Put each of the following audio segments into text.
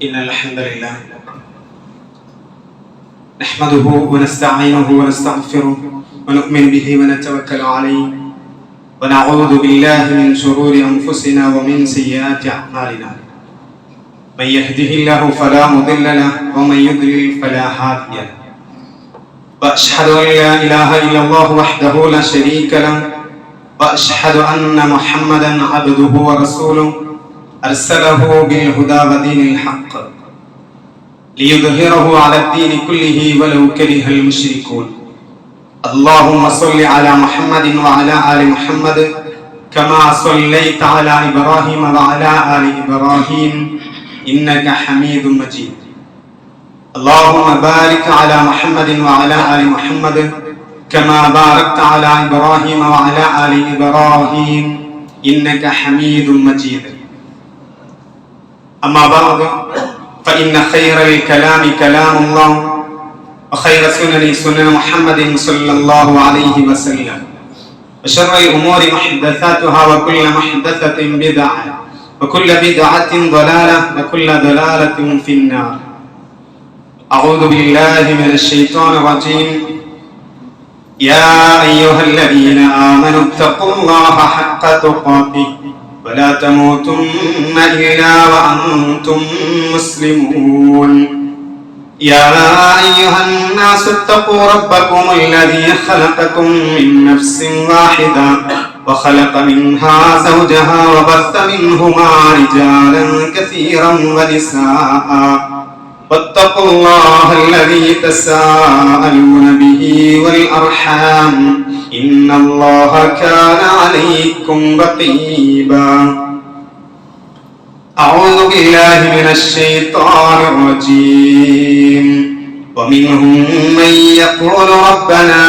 إن الحمد لله نحمده ونستعينه ونستغفره ونؤمن به ونتوكل عليه ونعوذ بالله من شرور أنفسنا ومن سيئات أعمالنا من يهده الله فلا مضل له ومن يضلل فلا هادي له وأشهد أن لا إله إلا الله وحده لا شريك له وأشهد أن محمدا عبده ورسوله أرسله بالهدى ودين الحق ليظهره على الدين كله ولو كره المشركون اللهم صل على محمد وعلى آل محمد كما صليت على إبراهيم وعلى آل إبراهيم إنك حميد مجيد اللهم بارك على محمد وعلى آل محمد كما باركت على إبراهيم وعلى آل إبراهيم إنك حميد مجيد أما بعد فإن خير الكلام كلام الله وخير السنن سنن محمد صلى الله عليه وسلم وشر الأمور محدثاتها وكل محدثة بدعة وكل بدعة ضلالة وكل ضلالة في النار أعوذ بالله من الشيطان الرجيم يا أيها الذين آمنوا اتقوا الله حق تقاته ولا تموتن إلا وأنتم مسلمون يا أيها الناس اتقوا ربكم الذي خلقكم من نفس واحدة وخلق منها زوجها وبث منهما رجالا كثيرا ونساء واتقوا الله الذي تساءلون به والأرحام إن الله كان عليكم رقيبا أعوذ بالله من الشيطان الرجيم ومنهم من يقول ربنا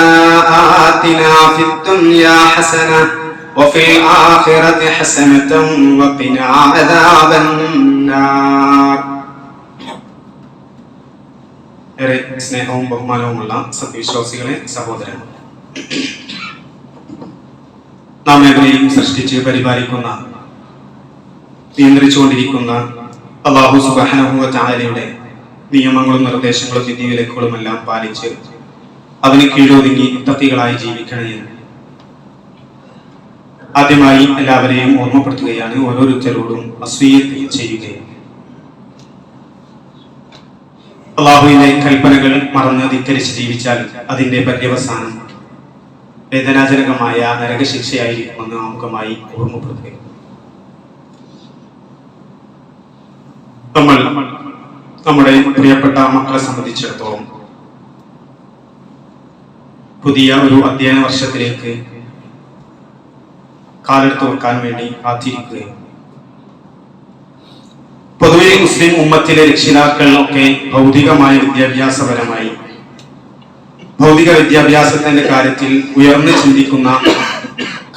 آتنا في الدنيا حسنة وفي الآخرة حسنة وقنا عذاب النار. സ്നേഹവും ബഹുമാനവുമുള്ള സത്യവിശ്വാസികളെ, സഹോദരങ്ങൾ, നാം ഏവരെയും സൃഷ്ടിച്ച് പരിപാലിക്കുന്ന, നിയന്ത്രിച്ചുകൊണ്ടിരിക്കുന്ന അല്ലാഹു സുബ്ഹാനഹു വ തആലയുടെ നിയമങ്ങളും നിർദ്ദേശങ്ങളും വിധിവിലക്കുകളും എല്ലാം പാലിച്ച് അവന് കീഴൊതുങ്ങി മുത്തഖികളായി ജീവിക്കണമെന്ന് ആദ്യമായി എല്ലാവരെയും ഓർമ്മപ്പെടുത്തുകയാണ്. ഓരോരുത്തരോടും വസിയ്യത്ത് ചെയ്യുകയാണ്. അല്ലാഹുവിന്റെ കൽപ്പനകൾ മറന്ന് ധിക്കരിച്ച് ജീവിച്ചാൽ അതിന്റെ പര്യവസാനം വേദനാജനകമായ നരകശിക്ഷയായിരിക്കുമെന്ന് ആമുഖമായി ഓർമ്മപ്പെടുത്തുക. നമ്മൾ നമ്മുടെ പ്രിയപ്പെട്ട മക്കളെ സംബന്ധിച്ചിടത്തോളം പുതിയ ഒരു അധ്യയന വർഷത്തിലേക്ക് കാലെടുത്ത് വെക്കാൻ വേണ്ടി കാത്തിരിക്കുകയും, പൊതുവെ മുസ്ലിം ഉമ്മത്തിലെ രക്ഷിതാക്കൾ ഒക്കെ ഭൗതികമായ വിദ്യാഭ്യാസപരമായി ഭൗതിക വിദ്യാഭ്യാസത്തിന്റെ കാര്യത്തിൽ ഉയർന്നു ചിന്തിക്കുന്ന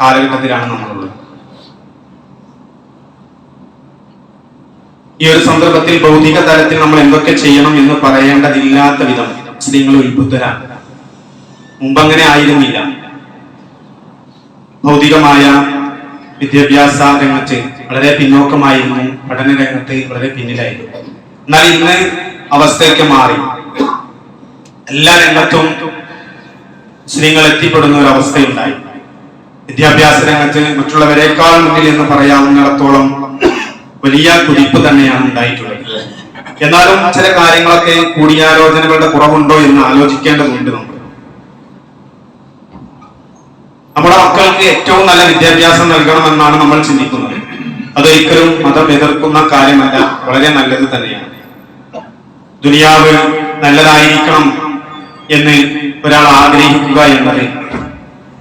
കാലഘട്ടത്തിലാണ് നമ്മളുള്ളത്. ഈ ഒരു സന്ദർഭത്തിൽ ഭൗതിക തലത്തിൽ നമ്മൾ എന്തൊക്കെ ചെയ്യണം എന്ന് പറയേണ്ടതില്ലാത്ത വിധം മുസ്ലിങ്ങൾ ഉത്ബുദ്ധരാണ്. മുമ്പങ്ങനെ ആയിരുന്നില്ല. ഭൗതികമായ വിദ്യാഭ്യാസ രംഗത്ത് വളരെ പിന്നോക്കമായിരുന്നു, പഠന രംഗത്ത് വളരെ പിന്നിലായിരുന്നു. എന്നാൽ ഇന്ന് അവസ്ഥയൊക്കെ മാറി. എല്ലാ രംഗത്തും മുസ്ലിങ്ങൾ എത്തിപ്പെടുന്ന ഒരു അവസ്ഥയുണ്ടായി. വിദ്യാഭ്യാസ രംഗത്ത് മറ്റുള്ളവരെക്കാൾ മുന്നിൽ എന്ന് പറയാവുന്നിടത്തോളം വലിയ കുതിപ്പ് തന്നെയാണ് ഉണ്ടായിട്ടുള്ളത്. എന്നാലും ചില കാര്യങ്ങളൊക്കെ കൂടിയാലോചനകളുടെ കുറവുണ്ടോ എന്ന് ആലോചിക്കേണ്ടതുണ്ട്. നമ്മുടെ മക്കൾക്ക് ഏറ്റവും നല്ല വിദ്യാഭ്യാസം നൽകണമെന്നാണ് നമ്മൾ ചിന്തിക്കുന്നത്. അതൊരിക്കലും മതം എതിർക്കുന്ന കാര്യമല്ല, വളരെ നല്ലത് തന്നെയാണ്. ദുനിയാവ് നല്ലതായിരിക്കണം എന്ന് ഒരാൾ ആഗ്രഹിക്കുക എന്നത്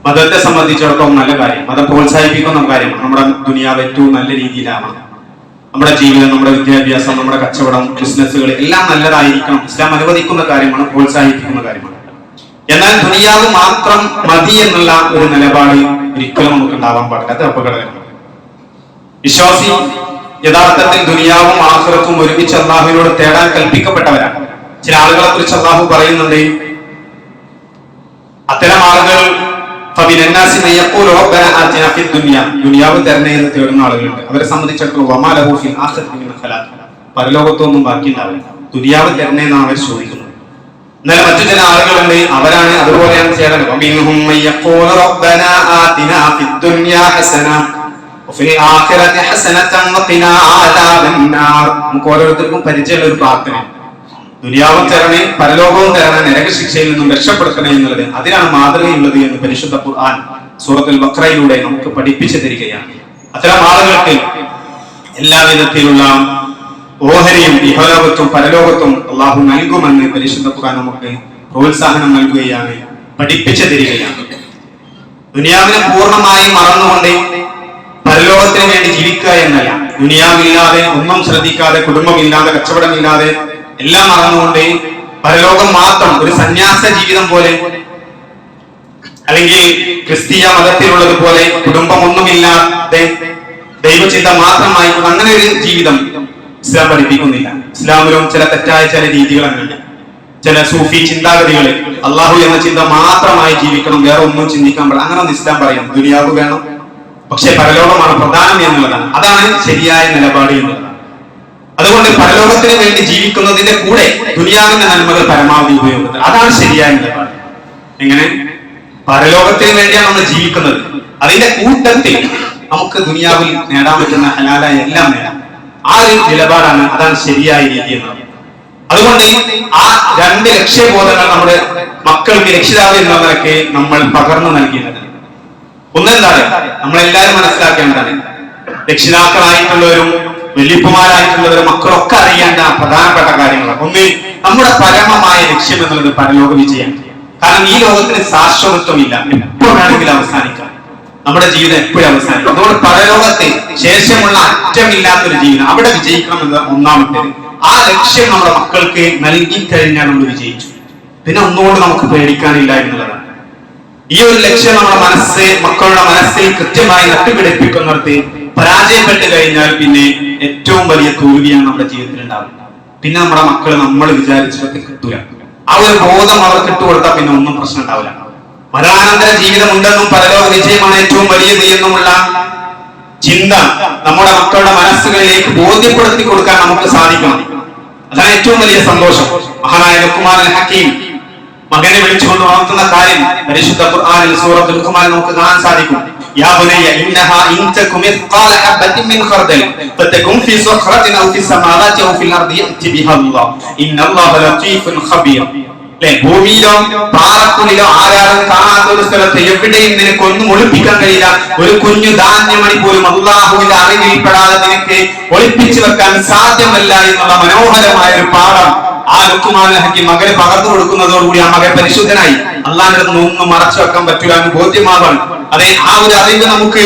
മതത്തെ സംബന്ധിച്ചിടത്തോളം നല്ല കാര്യം, മതം പ്രോത്സാഹിപ്പിക്കുന്ന കാര്യമാണ്. നമ്മുടെ ദുനിയാവ് ഏറ്റവും നല്ല രീതിയിലാവണം. നമ്മുടെ ജീവിതം, നമ്മുടെ വിദ്യാഭ്യാസം, നമ്മുടെ കച്ചവടം, ബിസിനസ്സുകൾ എല്ലാം നല്ലതായിരിക്കണം. ഇസ്ലാം അനുവദിക്കുന്ന കാര്യമാണ്, പ്രോത്സാഹിപ്പിക്കുന്ന കാര്യമാണ്. എന്നാൽ ദുനിയാവ് മാത്രം മതി എന്നുള്ള ഒരു നിലപാട് ഒരിക്കലും നമുക്ക് ഉണ്ടാവാൻ പാടില്ല. അത് അപകടകരമാണ്. വിശ്വാസി യഥാർത്ഥത്തിൽ ദുനിയാവും ആഖിറത്തും ഒരുമിച്ച് അല്ലാഹുവിനോട് തേടാൻ കൽപ്പിക്കപ്പെട്ടവരാണ്. ചില ആളുകളെ കുറിച്ച് അല്ലാഹു പറയുന്നുണ്ട്, അത്തരം ആളുകൾ ദുനിയാവ് തരണേ എന്ന് തേടുന്ന ആളുകളുണ്ട്. അവരെ സംബന്ധിച്ചിടത്തോളം പരലോകത്തൊന്നും ബാക്കി ഉണ്ടാവില്ല. ദുനിയാവ് തരുന്നതെന്നാണ് അവർ ചോദിക്കുന്നത്. എന്നാൽ മറ്റു ചില ആളുകളുണ്ട്, അവരാണ് അതുപോലെയാണ് ചെയ്യാറുള്ളത്. നമുക്ക് ഓരോരുത്തർക്കും പരിചയമുള്ള ഒരു പ്രാർത്ഥന, ദുനിയാവും തരണേ പരലോകവും തരണേ, നരകശിക്ഷയിൽ നിന്നും രക്ഷപ്പെടുത്തണേ എന്നുള്ളത്. അതിനാണ് മാതൃകയുള്ളത് എന്ന് പരിശുദ്ധ ഖുർആൻ സൂറത്തുൽ ബഖറയിലൂടെ നമുക്ക് പഠിപ്പിച്ചു തരികയാണ്. അത്തരം ആളുകൾക്ക് എല്ലാവിധത്തിലുള്ള ഓഹരിയും ഇഹലോകത്തും പരലോകത്തും അള്ളാഹു നൽകുമെന്ന് പരിശുദ്ധ ഖുർആൻ നമുക്ക് പ്രോത്സാഹനം നൽകുകയാണ്, പഠിപ്പിച്ചു തരികയാണ്. ദുനിയാവിനെ പൂർണ്ണമായി മറന്നുകൊണ്ട് പരലോകത്തിന് വേണ്ടി ജീവിക്കുക എന്നല്ല. ദുനിയാവില്ലാതെ, ഒന്നും ശ്രദ്ധിക്കാതെ, കുടുംബമില്ലാതെ, കച്ചവടമില്ലാതെ എല്ലാം മറന്നുകൊണ്ട് പരലോകം മാത്രം ഒരു സന്യാസ ജീവിതം പോലെ, അല്ലെങ്കിൽ ക്രിസ്തീയ മതത്തിലുള്ളതുപോലെ കുടുംബമൊന്നുമില്ലാതെ ദൈവചിന്ത മാത്രമായി അങ്ങനെ ഒരു ജീവിതം ഇസ്ലാം പഠിപ്പിക്കുന്നില്ല. ഇസ്ലാമിലും ചില തെറ്റായ ചില രീതികൾ അങ്ങനെ, ചില സൂഫി ചിന്താഗതികൾ, അള്ളാഹു എന്ന ചിന്ത മാത്രമായി ജീവിക്കണം, വേറെ ഒന്നും ചിന്തിക്കാൻ പാടില്ല, അങ്ങനെ ഒന്ന് ഇസ്ലാം പറയാം. ദുനിയാവ് വേണം, പക്ഷെ പരലോകമാണ് പ്രധാനം എന്നുള്ളതാണ്. അതാണ് ശരിയായ നിലപാട് എന്നുള്ളതാണ്. അതുകൊണ്ട് പരലോകത്തിന് വേണ്ടി ജീവിക്കുന്നതിന്റെ കൂടെ ദുനിയാവിന്റെ നന്മകൾ പരമാവധി ഉപയോഗത്തിൽ, അതാണ് ശരിയായ നിലപാട്. എങ്ങനെ പരലോകത്തിന് വേണ്ടിയാണ് നമ്മൾ ജീവിക്കുന്നത്, അതിന്റെ കൂട്ടത്തിൽ നമുക്ക് ദുനിയാവിൽ നേടാൻ പറ്റുന്ന ഹലാലായ എല്ലാം നേടാം. ആ ഒരു നിലപാടാണ്, അതാണ് ശരിയായ രീതി എന്നത്. അതുകൊണ്ട് ആ രണ്ട് ലക്ഷ്യബോധങ്ങൾ നമ്മുടെ മക്കൾക്ക് രക്ഷിതാവ് എന്നവരൊക്കെ നമ്മൾ പകർന്നു നൽകിയത്. ഒന്നെന്താണ് നമ്മളെല്ലാവരും മനസ്സിലാക്കേണ്ടതാണ്, രക്ഷിതാക്കളായിട്ടുള്ളവരും വല്യപ്പമാരായിട്ടുള്ളവരും മക്കളൊക്കെ അറിയേണ്ട പ്രധാനപ്പെട്ട കാര്യങ്ങളാണ്. ഒന്ന്, നമ്മുടെ പരമമായ ലക്ഷ്യം എന്നുള്ളത് പരലോക വിജയം. കാരണം ഈ ലോകത്തിന് ശാശ്വതത്വമില്ല, എപ്പോൾ വേണമെങ്കിലും അവസാനിക്കാം, നമ്മുടെ ജീവിതം എപ്പോഴും അവസാനിക്കും. അതുകൊണ്ട് പരലോകത്തെ ശേഷമുള്ള അറ്റമില്ലാത്തൊരു ജീവിതം, അവിടെ വിജയിക്കണം എന്നത് ഒന്നാമത്തേത്. ആ ലക്ഷ്യം നമ്മുടെ മക്കൾക്ക് നൽകി കഴിഞ്ഞാൽ നമ്മൾ വിജയിച്ചു, പിന്നെ ഒന്നുകൊണ്ട് നമുക്ക് പേടിക്കാനില്ല എന്നുള്ളതാണ്. ഈ ഒരു ലക്ഷ്യം നമ്മുടെ മക്കളുടെ മനസ്സിൽ കൃത്യമായി നട്ടുപിടിപ്പിക്കുന്നിടത്ത് പരാജയപ്പെട്ട് കഴിഞ്ഞാൽ പിന്നെ ഏറ്റവും വലിയ തോൽവിയാണ് നമ്മുടെ ജീവിതത്തിൽ ഉണ്ടാവുക. പിന്നെ നമ്മുടെ മക്കൾ നമ്മൾ വിചാരിച്ചതൊക്കെ കിട്ടൂല. ആ ഒരു ബോധം അവർക്ക് ഇട്ടുകൊടുത്താൽ പിന്നെ ഒന്നും പ്രശ്നം ഉണ്ടാവില്ല. മരണാനന്തര ജീവിതം ഉണ്ടെന്നും പരലോക വിജയമാണ് ഏറ്റവും വലിയത് എന്നുമുള്ള ചിന്ത നമ്മുടെ മക്കളുടെ മനസ്സുകളിലേക്ക് ബോധ്യപ്പെടുത്തി കൊടുക്കാൻ നമുക്ക് സാധിക്കണം. അതാണ് ഏറ്റവും വലിയ സന്തോഷം. മഹാനായ ലുഖ്മാൻ അൽ ഹക്കീം മകനെ വിളിച്ചുകൊണ്ട് ഉണർത്തുന്ന കാര്യം പരിശുദ്ധ ഖുർആനിൽ സൂറത്തുൽ ലുഖ്മാൻ നമുക്ക് കാണാൻ സാധിക്കും. യാ ബുനയ്യ ഇന്നഹാ ഇൻ തകും മിസ്ഖാല ഹബത്തിൻ മിൻ ഖർദൽ ഫതകും ഫീ സഖറത്തിൻ ഔ ഫീ സമാവാതി ഔ ഫിൽ അർദി യഅതി ബിഹാ അല്ലാഹ് ഇന്നല്ലാഹ ലതീഫുൻ ഖബീർ. ഭൂമിയിലോ പാറക്കുള്ളിലോ ആരാളും കാണാത്ത ഒരു സ്ഥലത്ത് എവിടെയും നിനക്ക് ഒന്നും ഒളിപ്പിക്കാൻ കഴിയില്ല. ഒരു കുഞ്ഞു ധാന്യമണി പോലും അല്ലാഹുവിന്റെ അറിവിൽപ്പെടാതെ നിനക്ക് ഒളിപ്പിച്ചു വെക്കാൻ സാധ്യമല്ല എന്നുള്ള മനോഹരമായ ഒരു പാഠം ആ ലുഖ്മാൻ ഹക്കീം മകന് പകർന്നു കൊടുക്കുന്നതോടുകൂടി ആ മകൻ പരിശുദ്ധനായി. അള്ളാഹിന്റെ അടുത്ത് ഒന്നും മറച്ചു വെക്കാൻ പറ്റില്ല എന്ന് ബോധ്യമാവാൻ. അതെ, ആ ഒരു അറിവ് നമുക്ക്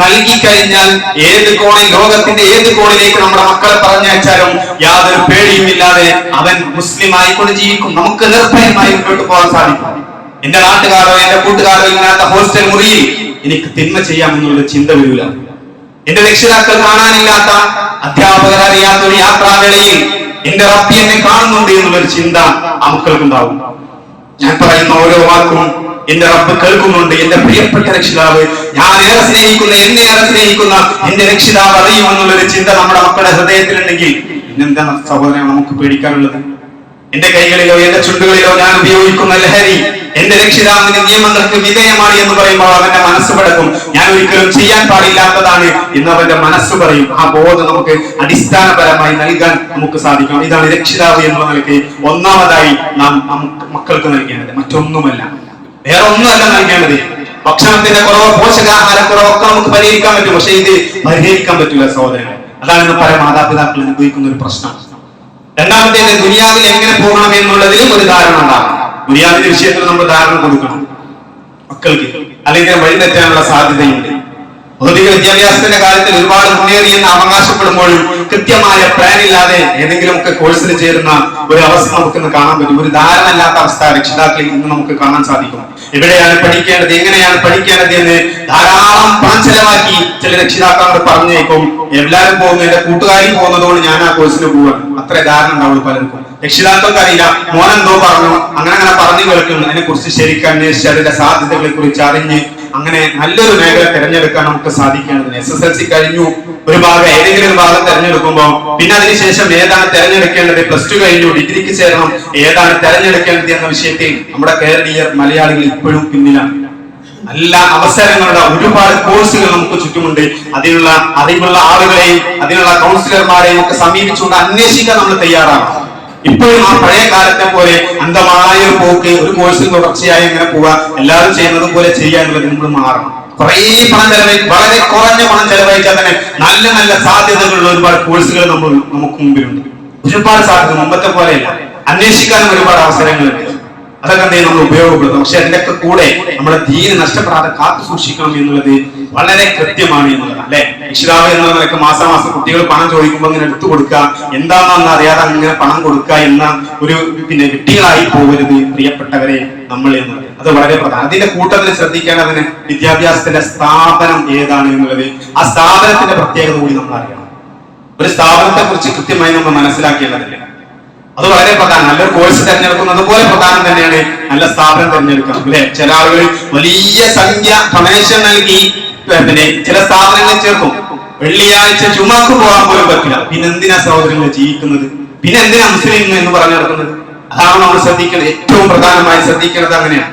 നൽകി കഴിഞ്ഞാൽ ഏത് കോണിൽ, ലോകത്തിന്റെ ഏത് കോണിലേക്ക് നമ്മുടെ മക്കളെ പറഞ്ഞയച്ചാലും യാതൊരു പേടിയുമില്ലാതെ അവൻ മുസ്ലിം ആയിക്കൊണ്ട് ജീവിക്കും. നമുക്ക് നിർഭയമായി മുന്നോട്ട് പോകാൻ സാധിക്കും. എന്റെ നാട്ടുകാരോ എന്റെ കൂട്ടുകാരോ ഇല്ലാത്ത ഹോസ്റ്റൽ മുറിയിൽ എനിക്ക് തിന്മ ചെയ്യാമെന്നുള്ള ചിന്ത വരില്ല. എന്റെ രക്ഷിതാക്കൾ കാണാനില്ലാത്ത, അധ്യാപകർ അറിയാത്ത ഒരു യാത്രാവേളയിൽ എന്റെ റബ്ബി എന്നെ കാണുന്നുണ്ട് എന്നുള്ളൊരു ചിന്ത ആ മക്കൾക്കുണ്ടാവും. ഞാൻ പറയുന്ന ഓരോ വാക്കും എന്റെ റബ്ബ് കേൾക്കുന്നുണ്ട്. എന്റെ പ്രിയപ്പെട്ട രക്ഷിതാവ്, ഞാൻ ഏറെ സ്നേഹിക്കുന്ന, എന്നെ ഏറെ സ്നേഹിക്കുന്ന എന്റെ രക്ഷിതാവ് അറിയുമെന്നുള്ളൊരു ചിന്ത നമ്മുടെ മക്കളുടെ ഹൃദയത്തിലുണ്ടെങ്കിൽ പിന്നെന്താണ് സഹോദരൻ നമുക്ക് പേടിക്കാനുള്ളത്? എന്റെ കൈകളിലോ എന്റെ ചുണ്ടുകളിലോ ഞാൻ ഉപയോഗിക്കുന്ന ലഹരി എന്റെ രക്ഷിതാവിന്റെ നിയമങ്ങൾക്ക് വിധേയമാണ് എന്ന് പറയുമ്പോൾ അവന്റെ മനസ്സ് പടക്കും. ഞാൻ ഒരിക്കലും ചെയ്യാൻ പാടില്ലാത്തതാണ് എന്ന് അവന്റെ മനസ്സ് പറയും. ആ ബോധം നമുക്ക് അടിസ്ഥാനപരമായി നൽകാൻ നമുക്ക് സാധിക്കണം. ഇതാണ് രക്ഷിതാവ് എന്നുള്ള നിലയ്ക്ക് ഒന്നാമതായി നാം മക്കൾക്ക് നൽകേണ്ടത്. മറ്റൊന്നുമല്ല, വേറെ ഒന്നുമല്ല നൽകേണ്ടത്. ഭക്ഷണത്തിന്റെ കുറവോ പോഷകാഹാരക്കുറവോ ഒക്കെ നമുക്ക് പരിഹരിക്കാൻ പറ്റും, പക്ഷെ ഇത് പരിഹരിക്കാൻ പറ്റില്ല സഹോദരങ്ങൾ. അതാണ് ഇന്ന് പല മാതാപിതാക്കൾ അനുഭവിക്കുന്ന ഒരു പ്രശ്നം. രണ്ടാമത്തേത്, ദുനിയാവിൽ എങ്ങനെ പോകണം എന്നുള്ളതിലും ഒരു ധാരണ ഉണ്ടാകണം. ദുനിയാവിന്റെ വിഷയത്തിൽ നമ്മൾ ധാരണ കൊടുക്കണം മക്കൾക്ക്, അല്ലെങ്കിൽ വഴി തെറ്റാനുള്ള സാധ്യതയുണ്ട്. ഭൗതിക വിദ്യാഭ്യാസത്തിന്റെ കാര്യത്തിൽ ഒരുപാട് മുന്നേറിയെന്ന് അവകാശപ്പെടുമ്പോഴും കൃത്യമായ പ്ലാൻ ഇല്ലാതെ ഏതെങ്കിലുമൊക്കെ കോഴ്സിൽ ചേരുന്ന ഒരു അവസ്ഥ നമുക്കിന്ന് കാണാൻ പറ്റും. ഒരു ധാരണ ഇല്ലാത്ത അവസ്ഥ രക്ഷിതാക്കളിൽ ഇന്ന് നമുക്ക് കാണാൻ സാധിക്കും. എവിടെയാണ് പഠിക്കേണ്ടത്, എങ്ങനെയാണ് പഠിക്കേണ്ടത് എന്ന് ധാരാളം പണം ചെലവാക്കി ചില രക്ഷിതാക്കളോട് പറഞ്ഞേക്കും. എല്ലാവരും പോകുന്നു, എന്റെ കൂട്ടുകാരി പോകുന്നതുകൊണ്ട് ഞാൻ ആ കോഴ്സിന് പോവാണ്. അത്ര ധാരണ ഉണ്ടാവുള്ളൂ പലർക്കും. രക്ഷിതാക്കൾക്ക് അറിയില്ല, മോനെന്തോ പറഞ്ഞു, അങ്ങനെ പറഞ്ഞു കേൾക്കുന്നു. അതിനെ കുറിച്ച് ശരിക്കും അന്വേഷിച്ച് അതിന്റെ സാധ്യതകളെ കുറിച്ച് അറിഞ്ഞ് അങ്ങനെ നല്ലൊരു മേഖല തിരഞ്ഞെടുക്കാൻ നമുക്ക് സാധിക്കേണ്ടത്. SSLC കഴിഞ്ഞു, ഒരു ഭാഗം ഏതെങ്കിലും ഒരു ഭാഗം തിരഞ്ഞെടുക്കുമ്പോൾ പിന്നെ അതിനുശേഷം ഏതാണ് തിരഞ്ഞെടുക്കേണ്ടത്, +2 കഴിഞ്ഞു ഡിഗ്രിക്ക് ചേരണം, ഏതാണ് തിരഞ്ഞെടുക്കേണ്ടത് എന്ന വിഷയത്തിൽ നമ്മുടെ കേരളീയർ മലയാളികൾ ഇപ്പോഴും പിന്നിലാണ്. നല്ല അവസരങ്ങളുടെ ഒരുപാട് കോഴ്സുകൾ നമുക്ക് ചുറ്റുമുണ്ട്. അതിനുള്ള അറിവുള്ള ആളുകളെയും അതിനുള്ള കൗൺസിലർമാരെയും ഒക്കെ സമീപിച്ചുകൊണ്ട് അന്വേഷിക്കാൻ നമ്മൾ തയ്യാറാണ്. ഇപ്പോഴും ആ പഴയ കാലത്തെ പോലെ അന്ധമായ ഒരു പോക്ക്, ഒരു കോഴ്സിൽ തുടർച്ചയായി ഇങ്ങനെ പോവുക, എല്ലാവരും ചെയ്യുന്നത് പോലെ ചെയ്യാനുള്ളത് നമ്മൾ മാറണം. കുറേ പണം ചെലവഴിക്കും, വളരെ കുറഞ്ഞ പണം ചെലവഴിച്ചാൽ തന്നെ നല്ല നല്ല സാധ്യതകളുള്ള ഒരുപാട് കോഴ്സുകൾ നമുക്ക് മുമ്പിലുണ്ട്. ഒരുപാട് സാധ്യത, മുമ്പത്തെ പോലെയല്ല, അന്വേഷിക്കാനും ഒരുപാട് അവസരങ്ങളുണ്ട്. അതൊക്കെ എന്തെങ്കിലും നമ്മൾ ഉപയോഗപ്പെടുത്തും. പക്ഷെ അതിന്റെയൊക്കെ കൂടെ നമ്മുടെ ദീന് നഷ്ടപ്പെടാതെ കാത്തു സൂക്ഷിക്കണം എന്നുള്ളത് വളരെ കൃത്യമാണ് എന്നുള്ളത് അല്ലെ. രക്ഷിതാവ് എന്നുള്ള നിലക്ക് മാസാമാസം കുട്ടികൾ പണം ചോദിക്കുമ്പോൾ അങ്ങനെ എടുത്തു കൊടുക്കുക, എന്താണെന്ന് അറിയാതെ അങ്ങനെ പണം കൊടുക്കുക എന്ന ഒരു വിട്ടികളായി പോകരുത് പ്രിയപ്പെട്ടവരെ നമ്മൾ എന്നുള്ളത്. അത് വളരെ പ്രധാനം. അതിന്റെ കൂട്ടത്തിൽ ശ്രദ്ധിക്കേണ്ടതിന് വിദ്യാഭ്യാസത്തിന്റെ സ്ഥാപനം ഏതാണ് എന്നുള്ളത്, ആ സ്ഥാപനത്തിന്റെ പ്രത്യേകത കൂടി നമ്മൾ അറിയണം. ഒരു സ്ഥാപനത്തെ കുറിച്ച് കൃത്യമായി നമ്മൾ മനസ്സിലാക്കേണ്ടതില്ല. അത് വളരെ പ്രധാനം. നല്ലൊരു കോഴ്സ് തിരഞ്ഞെടുക്കുന്നത് പോലെ പ്രധാനം തന്നെയാണ് നല്ല സ്ഥാപനം തിരഞ്ഞെടുക്കണം അല്ലെ. ചില ആളുകൾ വലിയ സംഖ്യ ഡൊണേഷൻ നൽകി ചില സ്ഥാപനങ്ങളിൽ ചേർക്കും. വെള്ളിയാഴ്ച ജുമാക്ക് പോകാൻ പോലും പറ്റില്ല. പിന്നെ എന്തിനാ സഹോദരങ്ങൾ ജീവിക്കുന്നത്, പിന്നെ എന്തിനാ മുസ്ലിം എന്ന് പറഞ്ഞു നടക്കുന്നത്? അതാണ് നമ്മൾ ശ്രദ്ധിക്കേണ്ടത്. ഏറ്റവും പ്രധാനമായി ശ്രദ്ധിക്കേണ്ടത് അങ്ങനെയാണ്.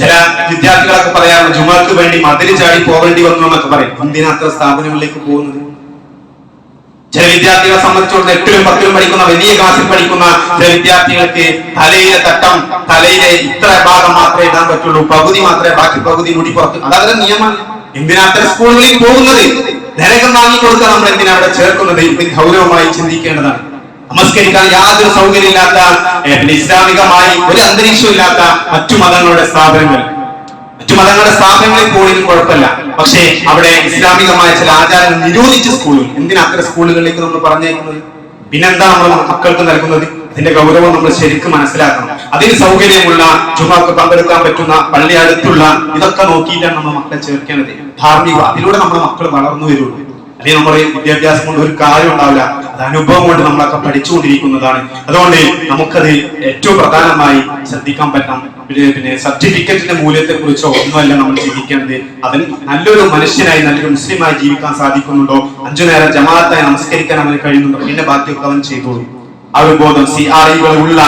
ചില വിദ്യാർത്ഥികളൊക്കെ പറയാറുണ്ട് ജുമാക്ക് വേണ്ടി മതില് ചാടി പോകേണ്ടി വന്നു എന്നൊക്കെ പറയും. എന്തിനാ അത്ര സ്ഥാപനങ്ങളിലേക്ക് പോകുന്നത്? ചില വിദ്യാർത്ഥികളെ സംബന്ധിച്ചിടത്തോളം 8ലും 10ലും പഠിക്കുന്ന, വലിയ ക്ലാസ്സിൽ പഠിക്കുന്ന ചില വിദ്യാർത്ഥികൾക്ക് തലയിലെ തട്ടം, തലയിലെ ഇത്ര ഭാഗം മാത്രമേ ഇടാൻ പറ്റുള്ളൂ, പകുതി മാത്രമേ, ബാക്കി പകുതി മുടി പുറത്ത്. അതവരുടെ നിയമമാണ്. എന്തിനാ അത്തരം സ്കൂളുകളിൽ പോകുന്നത്? നരകം വാങ്ങിക്കൊടുക്കാൻ നമ്മൾ എന്തിനാ അവിടെ ചേർക്കുന്നത്? ഇത് ഗൗരവമായി ചിന്തിക്കേണ്ടതാണ്. നമസ്കരിക്കാൻ യാതൊരു സൗകര്യം ഇല്ലാത്ത, ഇസ്ലാമികമായി ഒരു അന്തരീക്ഷം ഇല്ലാത്ത മറ്റു മതങ്ങളുടെ സ്ഥാപനങ്ങളിൽ പോലും കുഴപ്പമില്ല. പക്ഷേ അവിടെ ഇസ്ലാമികമായ ചില ആചാരങ്ങൾ നിരോധിച്ച സ്കൂളുകൾ, എന്തിനാ അത്തരം സ്കൂളുകളിലേക്ക് നമ്മൾ പറഞ്ഞേക്കുന്നത്? പിന്നെന്താ നമ്മൾ മക്കൾക്ക് നൽകുന്നത്? ഇതിന്റെ ഗൗരവം നമ്മൾ ശരിക്കും മനസ്സിലാക്കണം. അതിന് സൗകര്യമുള്ള, ജുമാക്ക് പങ്കെടുക്കാൻ പറ്റുന്ന, പള്ളി അടുത്തുള്ള, ഇതൊക്കെ നോക്കിയിട്ടാണ് നമ്മൾ മക്കളെ ചേർക്കേണ്ടത്. ധാർമ്മിക, അതിലൂടെ നമ്മുടെ മക്കൾ വളർന്നു വരുള്ളൂ. അല്ലെങ്കിൽ നമ്മുടെ വിദ്യാഭ്യാസം കൊണ്ട് ഒരു കാര്യം ഉണ്ടാവില്ല. അത് അനുഭവം കൊണ്ട് നമ്മളൊക്കെ പഠിച്ചുകൊണ്ടിരിക്കുന്നതാണ്. അതുകൊണ്ട് നമുക്കത് ഏറ്റവും പ്രധാനമായി ശ്രദ്ധിക്കാൻ പറ്റാം. സർട്ടിഫിക്കറ്റിന്റെ മൂല്യത്തെ കുറിച്ചോ ഒന്നുമല്ല നമ്മൾ ചിന്തിക്കേണ്ടത്. അതിന് നല്ലൊരു മനുഷ്യനായി, നല്ലൊരു മുസ്ലിമായി ജീവിക്കാൻ സാധിക്കുന്നുണ്ടോ, 5 നേരം ജമാഅത്തായി നമസ്കരിക്കാൻ അവന് കഴിയുന്നുണ്ടോ, പിന്നെ ബാക്കിയൊക്കെ അവൻ ചെയ്തോളൂ. ആ ഒരു ബോധം, CRE ഉള്ള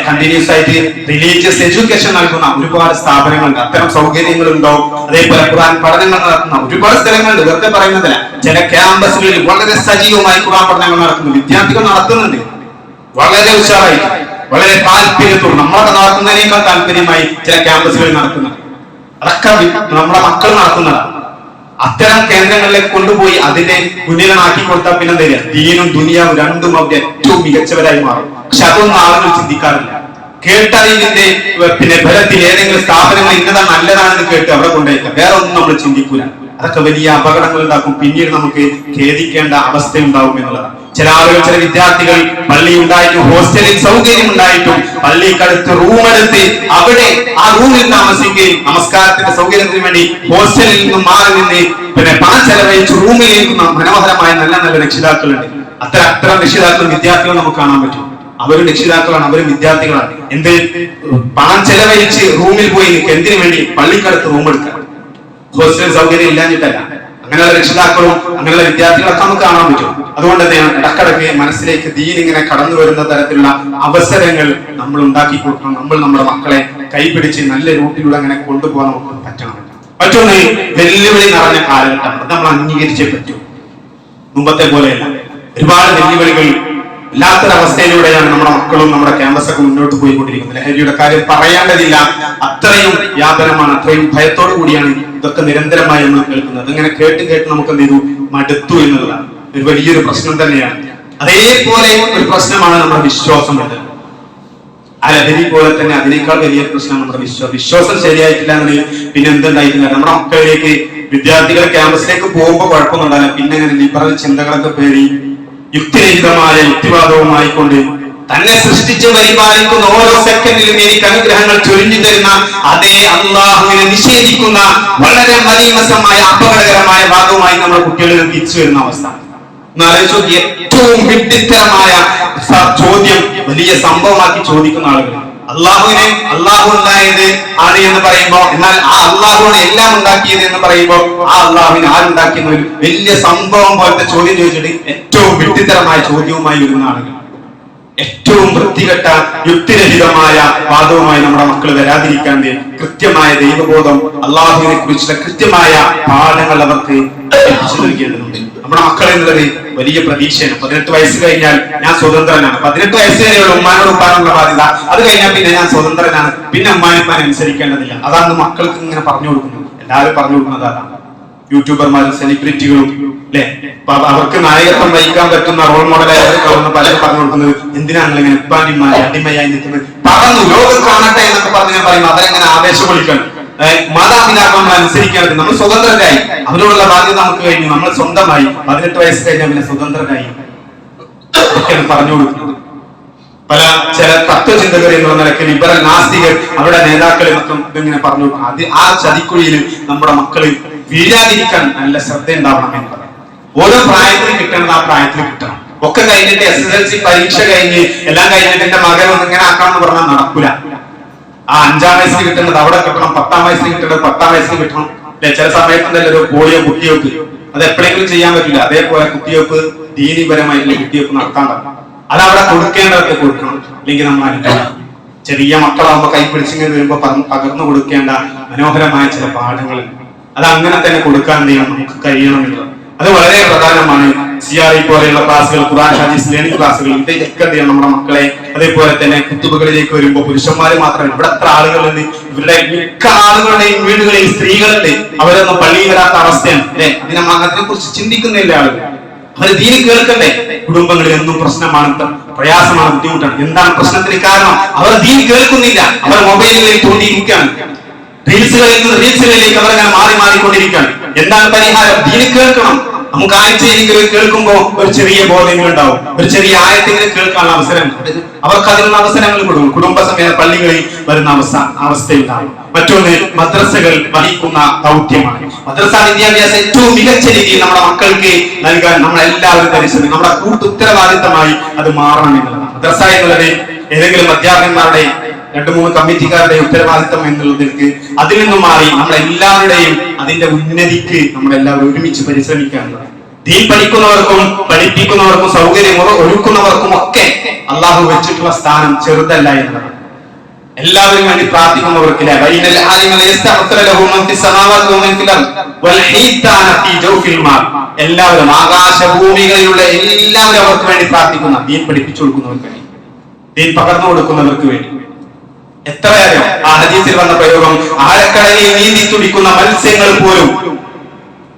കണ്ടിന്യൂസ് ആയിട്ട് റിലീജിയസ് എഡ്യൂക്കേഷൻ നൽകുന്ന ഒരുപാട് സ്ഥാപനങ്ങളുണ്ട്. അത്തരം സൗകര്യങ്ങളുണ്ടോ? അതേപോലെ ഖുർആൻ പഠനങ്ങൾ നടത്തുന്ന ഒരുപാട് സ്ഥലങ്ങളുണ്ട്. വെറുതെ പറയുന്നതല്ല. ചില ക്യാമ്പസുകളിൽ വളരെ സജീവമായി ഖുർആൻ പഠനങ്ങൾ നടത്തുന്നു, വിദ്യാർത്ഥികൾ നടത്തുന്നുണ്ട്. വളരെ ഉഷാറായി, വളരെ താല്പര്യത്തോട്, നമ്മളൊക്കെ നടത്തുന്നതിനേക്കാൾ താല്പര്യമായി ചില ക്യാമ്പസുകളിൽ നടക്കുന്നത്. അതൊക്കെ നമ്മുടെ മക്കൾ നടത്തുന്നതാണ്. അത്തരം കേന്ദ്രങ്ങളിലേക്ക് കൊണ്ടുപോയി അതിനെ മുന്നിലാക്കി കൊടുത്താൽ പിന്നെ എന്താ ചെയ്യുക? ദീനും ദുനിയാവും രണ്ടും അവിടെ ഏറ്റവും മികച്ചവരായി മാറും. പക്ഷെ അതൊന്നും ആളുകൾ ചിന്തിക്കാറില്ല. കേട്ടറിവിന്റെ ബലത്തിൽ ഏതെങ്കിലും സ്ഥാപനങ്ങൾ ഇന്നതാണ് നല്ലതാണെന്ന് കേട്ട് അവിടെ കൊണ്ടുപോയിക്കാം, വേറെ ഒന്നും നമ്മൾ ചിന്തിക്കൂല. അതൊക്കെ വലിയ അപകടങ്ങൾ ഉണ്ടാക്കും. പിന്നീട് നമുക്ക് ഖേദിക്കേണ്ട അവസ്ഥ ഉണ്ടാവും എന്നുള്ളതാണ്. ചില ആളുകൾ, ചില വിദ്യാർത്ഥികൾ പള്ളി ഉണ്ടായിട്ടും ഹോസ്റ്റലിൽ സൗകര്യം ഉണ്ടായിട്ടും പള്ളിക്കടുത്ത് റൂമെടുത്ത് അവിടെ ആ റൂമിൽ താമസിക്കുകയും നമസ്കാരത്തിന്റെ സൗകര്യത്തിന് വേണ്ടി ഹോസ്റ്റലിൽ നിന്നും മാറി നിന്ന് പണം ചെലവഴിച്ച് റൂമിലേക്കുന്ന മനോഹരമായ നല്ല നല്ല രക്ഷിതാക്കളുണ്ട്. അത്തരം രക്ഷിതാക്കൾ, വിദ്യാർത്ഥികൾ നമുക്ക് കാണാൻ പറ്റും. അവരും രക്ഷിതാക്കളാണ്, അവരും വിദ്യാർത്ഥികളാണ്. എന്ത് പണം ചെലവഴിച്ച് റൂമിൽ പോയി എന്തിനു വേണ്ടി? പള്ളിക്കടുത്ത് റൂം എടുക്കാൻ. ഹോസ്റ്റൽ സൗകര്യം ഇല്ലാഞ്ഞിട്ടല്ല. അങ്ങനെയുള്ള രക്ഷിതാക്കളും അങ്ങനെയുള്ള വിദ്യാർത്ഥികളൊക്കെ നമുക്ക് കാണാൻ പറ്റും. അതുകൊണ്ട് തന്നെയാണ് ഇടക്കിടക്ക് മനസ്സിലേക്ക് ദീൻ ഇങ്ങനെ കടന്നു വരുന്ന തരത്തിലുള്ള അവസരങ്ങൾ നമ്മൾ ഉണ്ടാക്കി കൊടുക്കണം. നമ്മൾ നമ്മുടെ മക്കളെ കൈപിടിച്ച് നല്ല റൂട്ടിലൂടെ അങ്ങനെ കൊണ്ടുപോകാൻ നമുക്ക് പറ്റണം. മറ്റൊന്ന്, വെല്ലുവിളി നിറഞ്ഞ കാലഘട്ടം. അത് നമ്മൾ അംഗീകരിച്ചേ പറ്റൂ. മുമ്പത്തെ പോലെയല്ല, ഒരുപാട് വെല്ലുവിളികൾ ഇല്ലാത്തൊരവസ്ഥയിലൂടെയാണ് നമ്മുടെ മക്കളും നമ്മുടെ ക്യാമ്പസൊക്കെ മുന്നോട്ട് പോയിക്കൊണ്ടിരിക്കുന്നത്. ലഹരിയുടെ കാര്യം പറയേണ്ടതില്ല. അത്രയും വ്യാപനമാണ്, അത്രയും ഭയത്തോടു കൂടിയാണ് ഇതൊക്കെ നിരന്തരമായി നമ്മൾ കേൾക്കുന്നത്. ഇങ്ങനെ കേട്ട് കേട്ട് നമുക്ക് എന്ത് ചെയ്തു? മടുത്തു എന്നുള്ളതാണ് ഒരു വലിയൊരു പ്രശ്നം തന്നെയാണ്. അതേപോലെ ഒരു പ്രശ്നമാണ് നമ്മുടെ വിശ്വാസം. ആ ലഹരി പോലെ തന്നെ അതിനേക്കാൾ വലിയ പ്രശ്നം നമ്മുടെ വിശ്വാസം ശരിയായിട്ടില്ല എന്നുണ്ടെങ്കിൽ പിന്നെ എന്തുണ്ടായിട്ടില്ല. നമ്മുടെ മക്കളിലേക്ക്, വിദ്യാർത്ഥികൾ ക്യാമ്പസിലേക്ക് പോകുമ്പോൾ കുഴപ്പമൊന്നുണ്ടാവില്ല. പിന്നെ അങ്ങനെ ലിബറൽ ചിന്തകളൊക്കെ പേടി യുക്തിരഹിതമായ യുക്തിവാദവുമായി കൊണ്ട് തന്നെ സൃഷ്ടിച്ച് പരിപാലിക്കുന്ന ഓരോ സെക്കൻഡിലും എനിക്ക് അനുഗ്രഹങ്ങൾ ചൊരിഞ്ഞു തരുന്ന അതേ അള്ളാഹുവിനെ നിഷേധിക്കുന്ന വളരെ മലീമസമായ അപകടകരമായ ഭാഗവുമായി നമ്മുടെ കുട്ടികളിൽ തിരിച്ചു വരുന്ന അവസ്ഥ. ഏറ്റവും വിഡ്ഢിത്തരമായ ചോദ്യം വലിയ സംഭവമാക്കി ചോദിക്കുന്ന ആളുകൾ, അള്ളാഹു ഉണ്ടായത് ആണ് എന്ന് പറയുമ്പോൾ, എന്നാൽ ആ അള്ളാഹുവാണ് എല്ലാം ഉണ്ടാക്കിയത് എന്ന് പറയുമ്പോൾ ആ അള്ളാഹുവിനെ ആരുണ്ടാക്കിയെന്ന ഒരു വലിയ സംഭവം പോലത്തെ ചോദ്യം ചോദിച്ചിട്ട് ഏറ്റവും വിഡ്ഢിത്തരമായ ചോദ്യവുമായി വരുന്ന ആളുകൾ, ഏറ്റവും വൃത്തികെട്ട യുക്തിരഹിതമായ വാദവുമായി നമ്മുടെ മക്കൾ വരാതിരിക്കാൻ കൃത്യമായ ദൈവബോധം, അള്ളാഹുവിനെ കുറിച്ചുള്ള കൃത്യമായ പാഠങ്ങൾ അവർക്ക് എത്തിച്ചു നൽകേണ്ടതുണ്ട്. നമ്മുടെ മക്കൾ എന്നുള്ളത് വലിയ പ്രതീക്ഷയാണ്. 18 വയസ്സ് കഴിഞ്ഞാൽ ഞാൻ സ്വതന്ത്രനാണ്. 18 വയസ്സ് വരെയുള്ള ഉമ്മാനോട് ഉപ്പാനുള്ള ബാധ്യത. അത് കഴിഞ്ഞാൽ പിന്നെ ഞാൻ സ്വതന്ത്രനാണ്, പിന്നെ ഉമ്മാനിപ്പാൻ അനുസരിക്കേണ്ടതില്ല. അതാണ് മക്കൾക്ക് ഇങ്ങനെ പറഞ്ഞു കൊടുക്കുന്നത്. എല്ലാവരും പറഞ്ഞു കൊടുക്കുന്നത് അതാണ്. യൂട്യൂബർമാരും സെലിബ്രിറ്റികളും അല്ലെ, അവർക്ക് നായകത്വം വഹിക്കാൻ പറ്റുന്ന റോൾ മോഡലായി പലരും പറഞ്ഞു കൊടുക്കുന്നത് എന്തിനാണ് ഇങ്ങനെ ഉപ്പാന്റിമാരെ അടിമയായി നിൽക്കുന്നത്, പറന്നു ലോകം കാണട്ടെ എന്നൊക്കെ പറഞ്ഞു പറയുമ്പോൾ അവരെങ്ങനെ ആവേശം കൊള്ളിക്കണം. മാതാപിതാക്കൾ നമ്മൾ അനുസരിക്കേണ്ടത്, നമ്മൾ സ്വതന്ത്രരായി, അവരോടുള്ള ബാധ്യത നമുക്ക് കഴിഞ്ഞു, നമ്മൾ സ്വന്തമായി 18 വയസ്സ് കഴിഞ്ഞാൽ പിന്നെ സ്വതന്ത്രരായി ഒക്കെയാണ് പറഞ്ഞു കൊടുക്കുന്നത്. പല ചില തത്വചിന്തകർ എന്നുള്ള നിലയ്ക്ക് ലിബറൽ നാസ്തികർ അവരുടെ നേതാക്കളെ മൊത്തം ഇതിങ്ങനെ പറഞ്ഞു കൊടുക്കും. ആ ചതിക്കുഴിയിൽ നമ്മുടെ മക്കള് വീഴാതിരിക്കാൻ നല്ല ശ്രദ്ധ ഉണ്ടാവണം എന്ന് പറയാം. ഓരോ പ്രായത്തിൽ കിട്ടേണ്ടത് ആ പ്രായത്തിൽ കിട്ടണം. ഒക്കെ കഴിഞ്ഞിട്ട് SSLC പരീക്ഷ കഴിഞ്ഞ് എല്ലാം കഴിഞ്ഞിട്ട് എന്റെ മകൻ ഒന്ന് ഇങ്ങനെ ആക്കണം എന്ന് പറഞ്ഞാൽ നടക്കൂല. ആ 5-ാം വയസ്സിൽ കിട്ടുന്നത് അവിടെ കിട്ടണം, 10-ാം വയസ്സിൽ കിട്ടുന്നത് 10-ാം വയസ്സിൽ കിട്ടണം. ചില സമയത്തുണ്ടല്ലോ ഒരു പോളിയോ കുത്തിവെപ്പ്, അത് എപ്പോഴെങ്കിലും ചെയ്യാൻ പറ്റില്ല. അതേപോലെ കുത്തിവെപ്പ് ദീനീപരമായിട്ടുള്ള കുത്തിവെപ്പ് നടത്താണ്ടാവും. അത് അവിടെ കൊടുക്കേണ്ടതൊക്കെ കൊടുക്കണം. അല്ലെങ്കിൽ നമ്മൾ അനുഭവം ചെറിയ മക്കളാകുമ്പോ കൈ പിടിച്ചിങ്ങനെ വരുമ്പോ പകർന്നു കൊടുക്കേണ്ട മനോഹരമായ ചില പാഠങ്ങൾ അത് അങ്ങനെ തന്നെ കൊടുക്കാൻ നമുക്ക് കഴിയണമെന്നുള്ളത് അത് വളരെ പ്രധാനമാണ്. CRE പോലെയുള്ള ക്ലാസ്സുകൾ, ഖുർആൻ ഹദീസ് ലേണിംഗ് ക്ലാസ്സുകൾ, ഇതൊക്കെ എന്ത് ചെയ്യണം നമ്മുടെ മക്കളെ. അതേപോലെ തന്നെ കുത്തുബകളിലേക്ക് വരുമ്പോൾ പുരുഷന്മാര് മാത്രമല്ല, ഇവിടെ എത്ര ആളുകളുണ്ട്, ഇവരുടെ മിക്ക ആളുകളുടെയും വീടുകളിൽ സ്ത്രീകളുണ്ട്, അവരൊന്നും പള്ളിയിൽ വരാത്ത അവസ്ഥയാണ് അല്ലെ. അതിനെ കുറിച്ച് ചിന്തിക്കുന്നില്ല ആളുകൾ. അവർ ദീനി കേൾക്കണ്ടേ? കുടുംബങ്ങളിൽ എന്നും പ്രശ്നമാണ്, പ്രയാസമാണ്, ബുദ്ധിമുട്ടാണ്. എന്താണ് പ്രശ്നത്തിന് കാരണം? അവർ ദീനി കേൾക്കുന്നില്ല. അവർ മൊബൈലുകളിൽ തോണ്ടിയിരിക്കുകയാണ്. റീൽസുകളിലേക്ക് അവരങ്ങനെ മാറിക്കൊണ്ടിരിക്കുകയാണ്. എന്താണ് പരിഹാരം? ദീനി കേൾക്കണം. നമുക്ക് ആഴ്ചയിലെങ്കിലും കേൾക്കുമ്പോൾ ഒരു ചെറിയ ബോധങ്ങൾ ഉണ്ടാവും, ഒരു ചെറിയ ആയത്തെങ്കിലും കേൾക്കാനുള്ള അവസരം അവർക്ക് അതിനുള്ള അവസരങ്ങൾ കൊടുക്കും. കുടുംബസമേത പള്ളികളിൽ വരുന്ന അവസ്ഥയുണ്ടാവും. മറ്റൊന്ന് മദ്രസകൾ വഹിക്കുന്ന ദൗത്യമാണ്. മദ്രസ വിദ്യാഭ്യാസം ഏറ്റവും മികച്ച രീതിയിൽ നമ്മുടെ മക്കൾക്ക് നൽകാൻ നമ്മളെല്ലാവരും പരിശ്രമിക്കും. നമ്മുടെ കൂട്ടുത്തരവാദിത്തമായി അത് മാറണം എന്നുള്ളതാണ്. മദ്രസ എന്നുള്ളത് ഏതെങ്കിലും അധ്യാപകന്മാരുടെ 2-3 കമ്മിറ്റിക്കാരുടെ ഉത്തരവാദിത്തം എന്നുള്ളതിലേക്ക് അതിൽ നിന്നും മാറി നമ്മളെല്ലാവരുടെയും അതിന്റെ ഉന്നതിക്ക് നമ്മളെല്ലാവരും ഒരുമിച്ച് പരിശ്രമിക്കാനുള്ളത്. ദീൻ പഠിക്കുന്നവർക്കും പഠിപ്പിക്കുന്നവർക്കും സൗകര്യം ഒരുക്കുന്നവർക്കും ഒക്കെ അള്ളാഹു വെച്ചിട്ടുള്ള സ്ഥാനം ചെറുതല്ല എന്നതാണ്. എല്ലാവരും വേണ്ടി പ്രാർത്ഥിക്കുന്നവർക്ക് എല്ലാവരും ആകാശഭൂമികളിലുള്ള എല്ലാവരും അവർക്ക് വേണ്ടി പ്രാർത്ഥിക്കുന്ന, ദീൻ പഠിപ്പിച്ചു കൊടുക്കുന്നവർക്ക് വേണ്ടി, ദീൻ പകർന്നു കൊടുക്കുന്നവർക്ക് വേണ്ടി. എത്രയാലും ആ ഹദീസിൽ വന്ന പ്രയോഗം, ആഴക്കടലിൽ നീന്തി തുടിക്കുന്ന മത്സ്യങ്ങൾ പോലും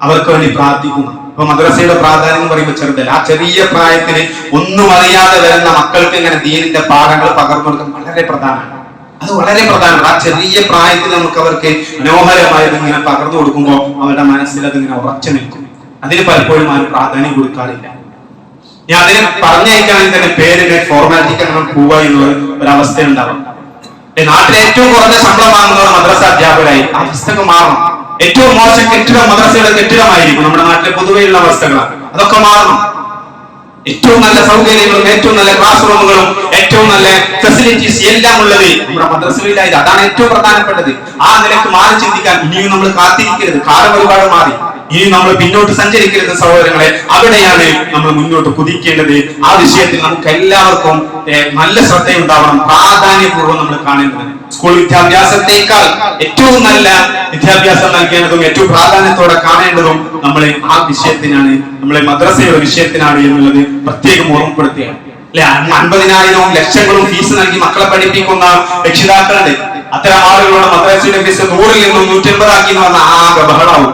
അവർക്ക് വേണ്ടി പ്രാർത്ഥിക്കുന്നു. അപ്പൊ മദ്രസയുടെ പ്രാധാന്യം എന്ന് പറയുമ്പോൾ ചെറുതല്ല. ആ ചെറിയ പ്രായത്തിന് ഒന്നും അറിയാതെ വരുന്ന മക്കൾക്ക് ഇങ്ങനെ ദീനിന്റെ പാഠങ്ങൾ പകർന്നു കൊടുക്കാൻ വളരെ പ്രധാനമാണ്. അത് വളരെ പ്രധാനമാണ്. ആ ചെറിയ പ്രായത്തിൽ നമുക്ക് അവർക്ക് മനോഹരമായത് ഇങ്ങനെ പകർന്നു കൊടുക്കുമ്പോൾ അവരുടെ മനസ്സിൽ അതിങ്ങനെ ഉറച്ചു നിൽക്കും. അതിന് പലപ്പോഴും ആരും പ്രാധാന്യം കൊടുക്കാറില്ല. ഞാൻ അതിനെ പറഞ്ഞയക്കുകയാണെങ്കിൽ തന്നെ പേരിന് ഫോർമാലിറ്റിക്ക് അങ്ങനെ പോവുക എന്നുള്ള ഒരവസ്ഥ ഉണ്ടാവും. നാട്ടിലെ ഏറ്റവും കുറഞ്ഞ ശമ്പളം വാങ്ങുന്നവർ മദ്രസ അധ്യാപകരായി. ആ പുസ്തകം മാറണം. ഏറ്റവും മോശം കെട്ടിടം മദ്രസയുടെ കെട്ടിടമായിരിക്കും. നമ്മുടെ നാട്ടിലെ പൊതുവെയുള്ള അവസ്ഥകളാണ്. അതൊക്കെ മാറണം. ഏറ്റവും നല്ല സൗകര്യങ്ങളും ഏറ്റവും നല്ല ക്ലാസ് റൂമുകളും ഏറ്റവും നല്ല ഫെസിലിറ്റീസ് എല്ലാം ഉള്ളത് നമ്മുടെ മദ്രസയിലായത്. അതാണ് ഏറ്റവും പ്രധാനപ്പെട്ടത്. ആ നിലക്ക് മാറി ചിന്തിക്കാൻ ഇനിയും നമ്മൾ കാത്തിരിക്കരുത്. കാലം ഒരുപാട് മാറി. ഇനി നമ്മൾ പിന്നോട്ട് സഞ്ചരിക്കരുത് സഹോദരങ്ങളെ. അവിടെയാണ് നമ്മൾ മുന്നോട്ട് കുതിക്കേണ്ടത്. ആ വിഷയത്തിൽ നമുക്ക് എല്ലാവർക്കും നല്ല ശ്രദ്ധയുണ്ടാവണം. പ്രാധാന്യപൂർവ്വം നമ്മൾ കാണേണ്ടത്. സ്കൂൾ വിദ്യാഭ്യാസത്തെക്കാൾ ഏറ്റവും നല്ല വിദ്യാഭ്യാസം നൽകേണ്ടതും ഏറ്റവും പ്രാധാന്യത്തോടെ കാണേണ്ടതും നമ്മളെ ആ വിഷയത്തിനാണ്, നമ്മളെ മദ്രസയുടെ വിഷയത്തിനാണ് എന്നുള്ളത് പ്രത്യേകം ഓർമ്മപ്പെടുത്തുകയാണ്. അല്ലെ, 50,000-വും ലക്ഷങ്ങളും ഫീസ് നൽകി മക്കളെ പഠിപ്പിക്കുന്ന രക്ഷിതാക്കളുണ്ട്. അത്തരം ആളുകളുടെ മദ്രസയുടെ ഫീസ് 100-ൽ നിന്നും 150 ആക്കി എന്ന് പറഞ്ഞാൽ ആകെ ബഹളാവും,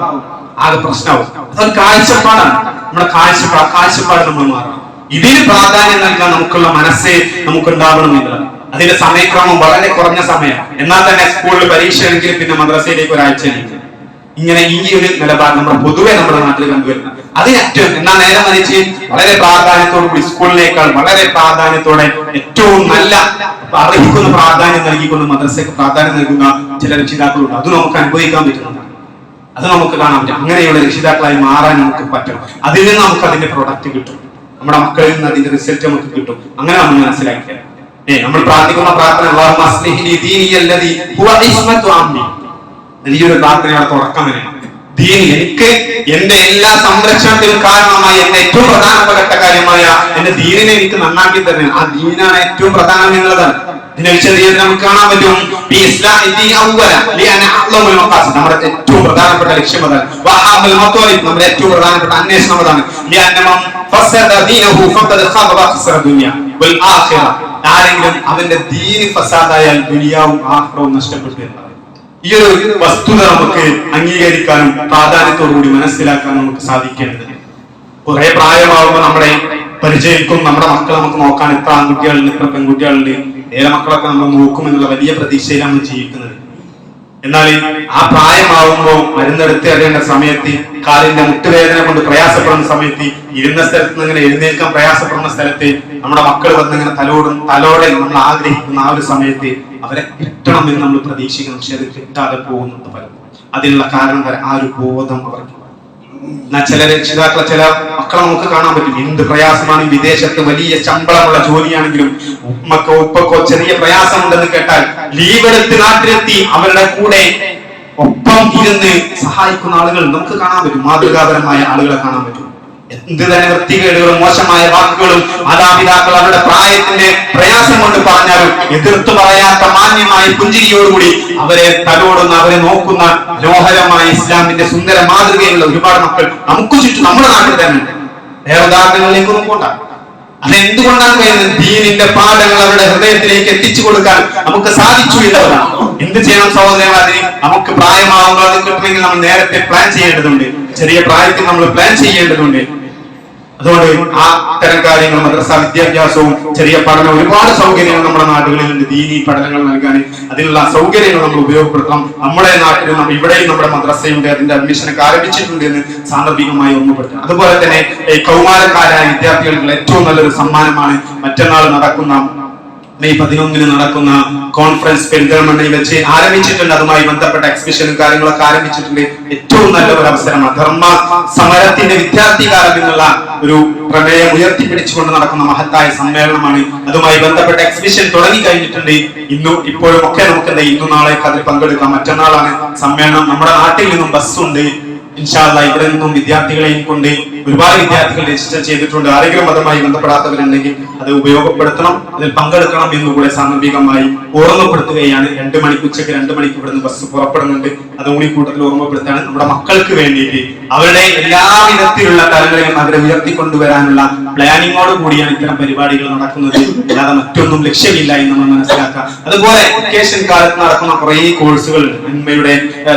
ആകെ പ്രശ്നമാവും. അതൊരു കാഴ്ചപ്പാടാണ്. നമ്മുടെ കാഴ്ചപ്പാട് നമ്മൾ മാറണം. ഇതിന് പ്രാധാന്യം നൽകാൻ നമുക്കുള്ള മനസ്സ് നമുക്കുണ്ടാവണം എന്നുള്ളത്. അതിന്റെ സമയക്രമം വളരെ കുറഞ്ഞ സമയം. എന്നാൽ തന്നെ സ്കൂളിൽ പരീക്ഷയാണെങ്കിൽ പിന്നെ മദ്രസയിലേക്ക് ഒരാഴ്ചയിലേക്ക്, ഇങ്ങനെ ഈ ഒരു നിലപാട് നമ്മൾ പൊതുവെ നമ്മുടെ നാട്ടിൽ കണ്ടുവരുന്നത്. അതിനേറ്റവും എന്നാൽ നേരെ മറിച്ച് വളരെ പ്രാധാന്യത്തോടുകൂടി സ്കൂളിനേക്കാൾ വളരെ പ്രാധാന്യത്തോടെ ഏറ്റവും നല്ല അർഹിക്കുന്ന പ്രാധാന്യം നൽകിക്കൊണ്ട് മദ്രസയ്ക്ക് പ്രാധാന്യം നൽകുന്ന ചില രക്ഷിതാക്കളുണ്ട്. അത് നമുക്ക് അനുഭവിക്കാൻ പറ്റുന്നതാണ്. അത് നമുക്ക് കാണാൻ പറ്റും. അങ്ങനെയുള്ള രക്ഷിതാക്കളായി മാറാൻ നമുക്ക് പറ്റും. അതിൽ നിന്ന് നമുക്ക് അതിന്റെ പ്രൊഡക്റ്റ് കിട്ടും. നമ്മുടെ മക്കളിൽ നിന്ന് അതിന്റെ റിസൾട്ട് നമുക്ക് കിട്ടും. അങ്ങനെ നമ്മൾ മനസ്സിലാക്കിയാൽ നമ്മൾ പ്രാർത്ഥിക്കുന്ന പ്രാർത്ഥന വലിയൊരു പ്രാർത്ഥനയുടെ തുടക്കം തന്നെയാണ്. ദീൻ എനിക്ക് എന്റെ എല്ലാ സംരക്ഷണത്തിനും കാരണമായ എന്റെ ഏറ്റവും പ്രധാനപ്പെട്ട കാര്യമായ എന്റെ ദീനിനെ എനിക്ക് നന്നാക്കി തരുന്നത്. ആ ദീനാണ് ഏറ്റവും പ്രധാനം എന്നുള്ളതാണ്. ഇതിന്റെ വിശദീകരണം നമുക്ക് കാണാൻ പറ്റും. നമ്മുടെ ഏറ്റവും പ്രധാനപ്പെട്ട ലക്ഷ്യം അതാണ്. നമ്മുടെ ഏറ്റവും പ്രധാനപ്പെട്ട അന്വേഷണം അതാണ്. ആരെങ്കിലും അവന്റെ ദീന് ഫസാദായാൽ ദുനിയാവും ആഖിറവും നഷ്ടപ്പെട്ടു എന്നതാണ്. ഈ ഒരു വസ്തുത നമുക്ക് അംഗീകരിക്കാനും പ്രാധാന്യത്തോടുകൂടി മനസ്സിലാക്കാനും നമുക്ക് സാധിക്കേണ്ടത്. കുറെ പ്രായമാകുമ്പോൾ നമ്മളെ പരിചയിക്കും, നമ്മുടെ മക്കളെ നമുക്ക് നോക്കാൻ ഇത്ര ആൺകുട്ടികളുണ്ട്, ഇത്ര പെൺകുട്ടികളുണ്ട്, നേരെ മക്കളൊക്കെ നമ്മൾ നോക്കുമെന്നുള്ള വലിയ പ്രതീക്ഷയിലാണ് നമ്മൾ ജീവിക്കുന്നത്. എന്നാൽ ആ പ്രായമാവുമ്പോൾ മരുന്നെടുത്ത് അറിയേണ്ട സമയത്ത്, കാലിന്റെ മുട്ടുവേദന കൊണ്ട് പ്രയാസപ്പെടുന്ന സമയത്ത്, ഇരുന്ന സ്ഥലത്ത് നിന്ന് ഇങ്ങനെ എഴുന്നേൽക്കാൻ പ്രയാസപ്പെടുന്ന സ്ഥലത്ത് നമ്മുടെ മക്കൾ വന്നിങ്ങനെ തലോടെ നമ്മൾ ആഗ്രഹിക്കുന്ന ആ ഒരു സമയത്ത് അവരെ കിട്ടണമെന്ന് നമ്മൾ പ്രതീക്ഷിക്കണം. പക്ഷെ അത് കിട്ടാതെ പോകുന്നുണ്ട് പലരും. അതിനുള്ള കാരണം ആ ഒരു ബോധം അവർക്ക്. ചില രക്ഷിതാക്കളെ, ചില മക്കളെ നമുക്ക് കാണാൻ പറ്റും. എന്ത് പ്രയാസമാണ്, വിദേശത്ത് വലിയ ശമ്പളമുള്ള ജോലിയാണെങ്കിലും ഉമ്മക്കോ ഉപ്പക്കോ ചെറിയ പ്രയാസമുണ്ടെന്ന് കേട്ടാൽ ലീവ് എടുത്ത് നാട്ടിലെത്തി അവരുടെ കൂടെ ഒപ്പം ഇരുന്ന് സഹായിക്കുന്ന ആളുകൾ നമുക്ക് കാണാൻ പറ്റും. മാതൃകാപരമായ ആളുകളെ കാണാൻ പറ്റും. എന്ത് തന്നെ വൃത്തികേടുകളും മോശമായ വാക്കുകളും മാതാപിതാക്കൾ അവരുടെ പ്രായത്തിന്റെ പ്രയാസം കൊണ്ട് പറഞ്ഞാലും എതിർത്തു പറയാത്ത മാന്യമായ പുഞ്ചിരിയോടുകൂടി അവരെ തലോടുന്ന, അവരെ നോക്കുന്ന മനോഹരമായ ഇസ്ലാമിന്റെ സുന്ദര മാതൃകയുള്ള ഒരുപാട് മക്കൾ നമുക്ക് ചുറ്റും നമ്മുടെ നാട്ടിൽ തന്നെ. വേറെ ഉദാഹരണങ്ങളിലേക്ക് നോക്കണ്ട. അതെന്തുകൊണ്ടാണ് കഴിയുന്നത്? ദീനിന്റെ പാഠങ്ങൾ അവരുടെ ഹൃദയത്തിലേക്ക് എത്തിച്ചു കൊടുക്കാൻ നമുക്ക് സാധിച്ചു എന്നുള്ളതാണ്. എന്ത് ചെയ്യണം സഹോദരങ്ങൾ? അതിന് നമുക്ക് പ്രായമാകുമ്പോൾ അത് കിട്ടണമെങ്കിൽ നമ്മൾ നേരത്തെ പ്ലാൻ ചെയ്യേണ്ടതുണ്ട്. ചെറിയ പ്രായത്തിൽ നമ്മൾ പ്ലാൻ ചെയ്യേണ്ടതുണ്ട്. അതുകൊണ്ട് ആ തരം കാര്യങ്ങൾ, മദ്രസ വിദ്യാഭ്യാസവും ചെറിയ പഠനം, ഒരുപാട് സൗകര്യങ്ങൾ നമ്മുടെ നാടുകളിലുണ്ട്. ദീനി പഠനങ്ങൾ നൽകാൻ അതിനുള്ള സൗകര്യങ്ങൾ നമ്മൾ ഉപയോഗപ്പെടുത്തണം. നമ്മുടെ നാട്ടിൽ ഇവിടെയും നമ്മുടെ മദ്രസയുണ്ട്, അതിന്റെ അഡ്മിഷനൊക്കെ ആരംഭിച്ചിട്ടുണ്ട് എന്ന് സാന്ദർഭികമായി ഓർമ്മപ്പെടുത്തണം. അതുപോലെ തന്നെ കൗമാരക്കാരായ വിദ്യാർത്ഥികൾക്ക് ഏറ്റവും നല്ലൊരു സമ്മാനമാണ് മറ്റന്നാൾ നടക്കുന്ന മെയ് 11 നടക്കുന്ന കോൺഫറൻസ് പെരിന്തൽമണ്ണയിൽ വെച്ച് ആരംഭിച്ചിട്ടുണ്ട്. അതുമായി ബന്ധപ്പെട്ട എക്സിബിഷനും കാര്യങ്ങളൊക്കെ ആരംഭിച്ചിട്ടുണ്ട്. ഏറ്റവും നല്ല ഒരു അവസരമാണ്. ധർമ്മ സമരത്തിന്റെ വിദ്യാർത്ഥി കാലം എന്നുള്ള ഒരു പ്രമേയം ഉയർത്തിപ്പിടിച്ചുകൊണ്ട് നടക്കുന്ന മഹത്തായ സമ്മേളനമാണ്. അതുമായി ബന്ധപ്പെട്ട എക്സിബിഷൻ തുടങ്ങി കഴിഞ്ഞിട്ടുണ്ട്. ഇപ്പോഴും ഒക്കെ നമുക്ക് ഇന്നും നാളെയൊക്കെ അതിൽ പങ്കെടുക്കാം. മറ്റന്നാളാണ് സമ്മേളനം. നമ്മുടെ നാട്ടിൽ നിന്നും ബസ്സുണ്ട്. ഇൻഷാ അല്ലാഹ് ഇവിടെ നിന്നും വിദ്യാർത്ഥികളെയും കൊണ്ട് ഒരുപാട് വിദ്യാർത്ഥികൾ രജിസ്റ്റർ ചെയ്തിട്ടുണ്ട്. ആരെങ്കിലും അതുമായി ബന്ധപ്പെടാത്തവരുണ്ടെങ്കിൽ അത് ഉപയോഗപ്പെടുത്തണം, അതിൽ പങ്കെടുക്കണം എന്നുകൂടെ സാന്ദർഭികമായി ഓർമ്മപ്പെടുത്തുകയാണ്. 2 മണിക്ക് ഉച്ചയ്ക്ക് 2 മണിക്ക് ഇവിടുന്ന് ബസ് പുറപ്പെടുന്നുണ്ട്. അത് കൂട്ടത്തിൽ ഓർമ്മപ്പെടുത്താണ്. നമ്മുടെ മക്കൾക്ക് വേണ്ടിയിട്ട് അവരുടെ എല്ലാവിധത്തിലുള്ള തലങ്ങളിലും അവരെ ഉയർത്തിക്കൊണ്ടുവരാനുള്ള പ്ലാനിങ്ങോട് കൂടിയാണ് ഇത്തരം പരിപാടികൾ നടക്കുന്നത്. അല്ലാതെ മറ്റൊന്നും ലക്ഷ്യമില്ല എന്ന് നമ്മൾ മനസ്സിലാക്കുക. അതുപോലെ വെക്കേഷൻ കാലത്ത് നടക്കുന്ന കുറെ കോഴ്സുകൾ, നന്മയുടെ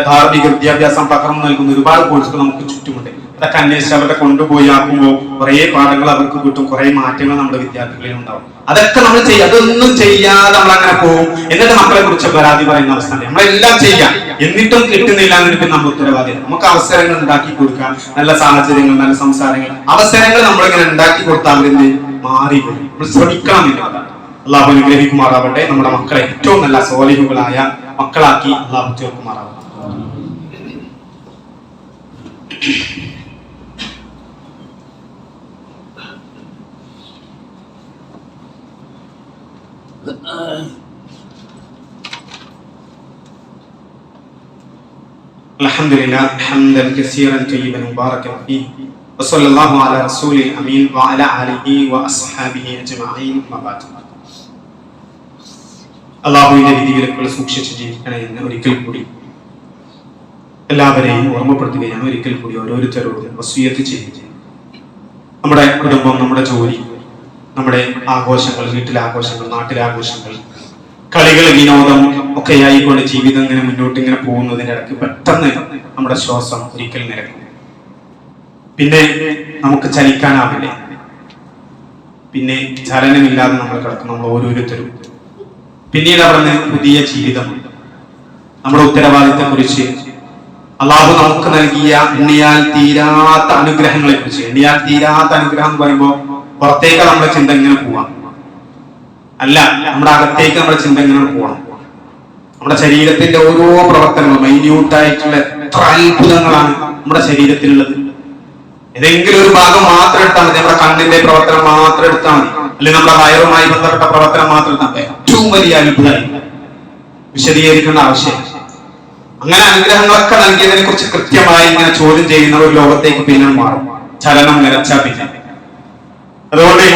ധാർമ്മിക വിദ്യാഭ്യാസം പകർന്നു നൽകുന്ന ഒരുപാട് കോഴ്സുകൾ നമുക്ക് ചുറ്റുമുണ്ട്. അതൊക്കെ അന്വേഷിച്ച് അവരെ കൊണ്ടുപോയി ആക്കുമ്പോൾ കുറെ പാഠങ്ങൾ അവർക്ക് കിട്ടും, കുറെ മാറ്റങ്ങൾ നമ്മുടെ വിദ്യാർത്ഥികളിൽ ഉണ്ടാവും. അതൊക്കെ നമ്മൾ ചെയ്യുക. അതൊന്നും ചെയ്യാതെ നമ്മൾ അങ്ങനെ പോകും. എന്നിട്ട് മക്കളെ കുറിച്ച് പരാതി പറയുന്ന അവസ്ഥ. നമ്മളെല്ലാം ചെയ്യാം, എന്നിട്ടും കിട്ടുന്നില്ല എന്നിട്ട് നമ്മൾ ഉത്തരവാദിയാണ്. നമുക്ക് അവസരങ്ങൾ ഉണ്ടാക്കി കൊടുക്കാം, നല്ല സാഹചര്യങ്ങൾ, നല്ല സംസാരങ്ങൾ, അവസരങ്ങൾ നമ്മളിങ്ങനെ ഉണ്ടാക്കി കൊടുത്താൽ അവരിന്ന് മാറി വരും. നമ്മൾ ശ്രമിക്കണം എന്നുള്ളതാണ്. അള്ളാഹു അനുഗ്രഹിക്കുമാറാവട്ടെ. നമ്മുടെ മക്കളെ ഏറ്റവും നല്ല സ്വാലിഹുകളായ മക്കളാക്കി അള്ളാഹു ചേർക്കുമാറാവട്ടെ. الحمد لله حمدا كثيرا طيبا مباركا فيه وصلى الله على رسول الامين وعلى اله واصحابه اجمعين ما بعد. അല്ലാഹുവിന്റെ വിധിവിലക്കുകൾ സൂക്ഷിച്ച് ജീവിക്കണം എന്ന് ഒരിക്കൽ കൂടി എല്ലാവരെയും ഓർമ്മപ്പെടുത്തുകയാണ്. ഒരിക്കൽ കൂടി ഓരോരുത്തരോടും വസിയത്ത് ചെയ്യുക. നമ്മുടെ കുടുംബം, നമ്മുടെ ജോലി, നമ്മുടെ ആഘോഷങ്ങൾ, വീട്ടിലെ ആഘോഷങ്ങൾ, നാട്ടിലെ ആഘോഷങ്ങൾ, കളികൾ, വിനോദം ഒക്കെ ആയിക്കൊണ്ട് ജീവിതം ഇങ്ങനെ മുന്നോട്ട് ഇങ്ങനെ പോകുന്നതിന്റെ ഇടയ്ക്ക് പെട്ടെന്ന് നമ്മുടെ ശ്വാസം ഒരിക്കൽ നിലക്കും. പിന്നെ നമുക്ക് ചലിക്കാനാവില്ല. പിന്നെ ചലനമില്ലാതെ നമ്മൾ കിടക്കും, നമ്മൾ ഓരോരുത്തരും. പിന്നീട് അവിടെ പുതിയ ജീവിതമുണ്ട്. നമ്മുടെ ഉത്തരവാദിത്തത്തെ കുറിച്ച്, അള്ളാഹു നമുക്ക് നൽകിയ എണ്ണിയാൽ തീരാത്ത അനുഗ്രഹങ്ങളെ കുറിച്ച്. എണ്ണിയാൽ തീരാത്ത അനുഗ്രഹം എന്ന് പറയുമ്പോൾ പുറത്തേക്ക് നമ്മുടെ ചിന്ത ഇങ്ങനെ പോവാം അല്ല, നമ്മുടെ അകത്തേക്ക് നമ്മുടെ ചിന്ത ഇങ്ങനെ പോകണം. നമ്മുടെ ശരീരത്തിന്റെ ഓരോ പ്രവർത്തനങ്ങളും മൈന്യൂട്ടായിട്ടുള്ള എത്ര അത്ഭുതങ്ങളാണ് നമ്മുടെ ശരീരത്തിലുള്ളത്. ഏതെങ്കിലും ഒരു ഭാഗം മാത്രം എടുത്താൽ മതി. നമ്മുടെ കണ്ണിന്റെ പ്രവർത്തനം മാത്രം എടുത്താൽ മതി. അല്ലെങ്കിൽ നമ്മുടെ വയറുമായി ബന്ധപ്പെട്ട പ്രവർത്തനം മാത്രം ഏറ്റവും വലിയ അത്ഭുതമായി വിശദീകരിക്കേണ്ട ആവശ്യമില്ല. അങ്ങനെ അനുഗ്രഹങ്ങളൊക്കെ നൽകിയതിനെ കുറിച്ച് കൃത്യമായി ഇങ്ങനെ ചോദ്യം ചെയ്യുന്ന ഒരു ലോകത്തേക്ക് പിന്നെ മാറും, ചലനം നിലച്ചാ പിന്നെ. അതുകൊണ്ട്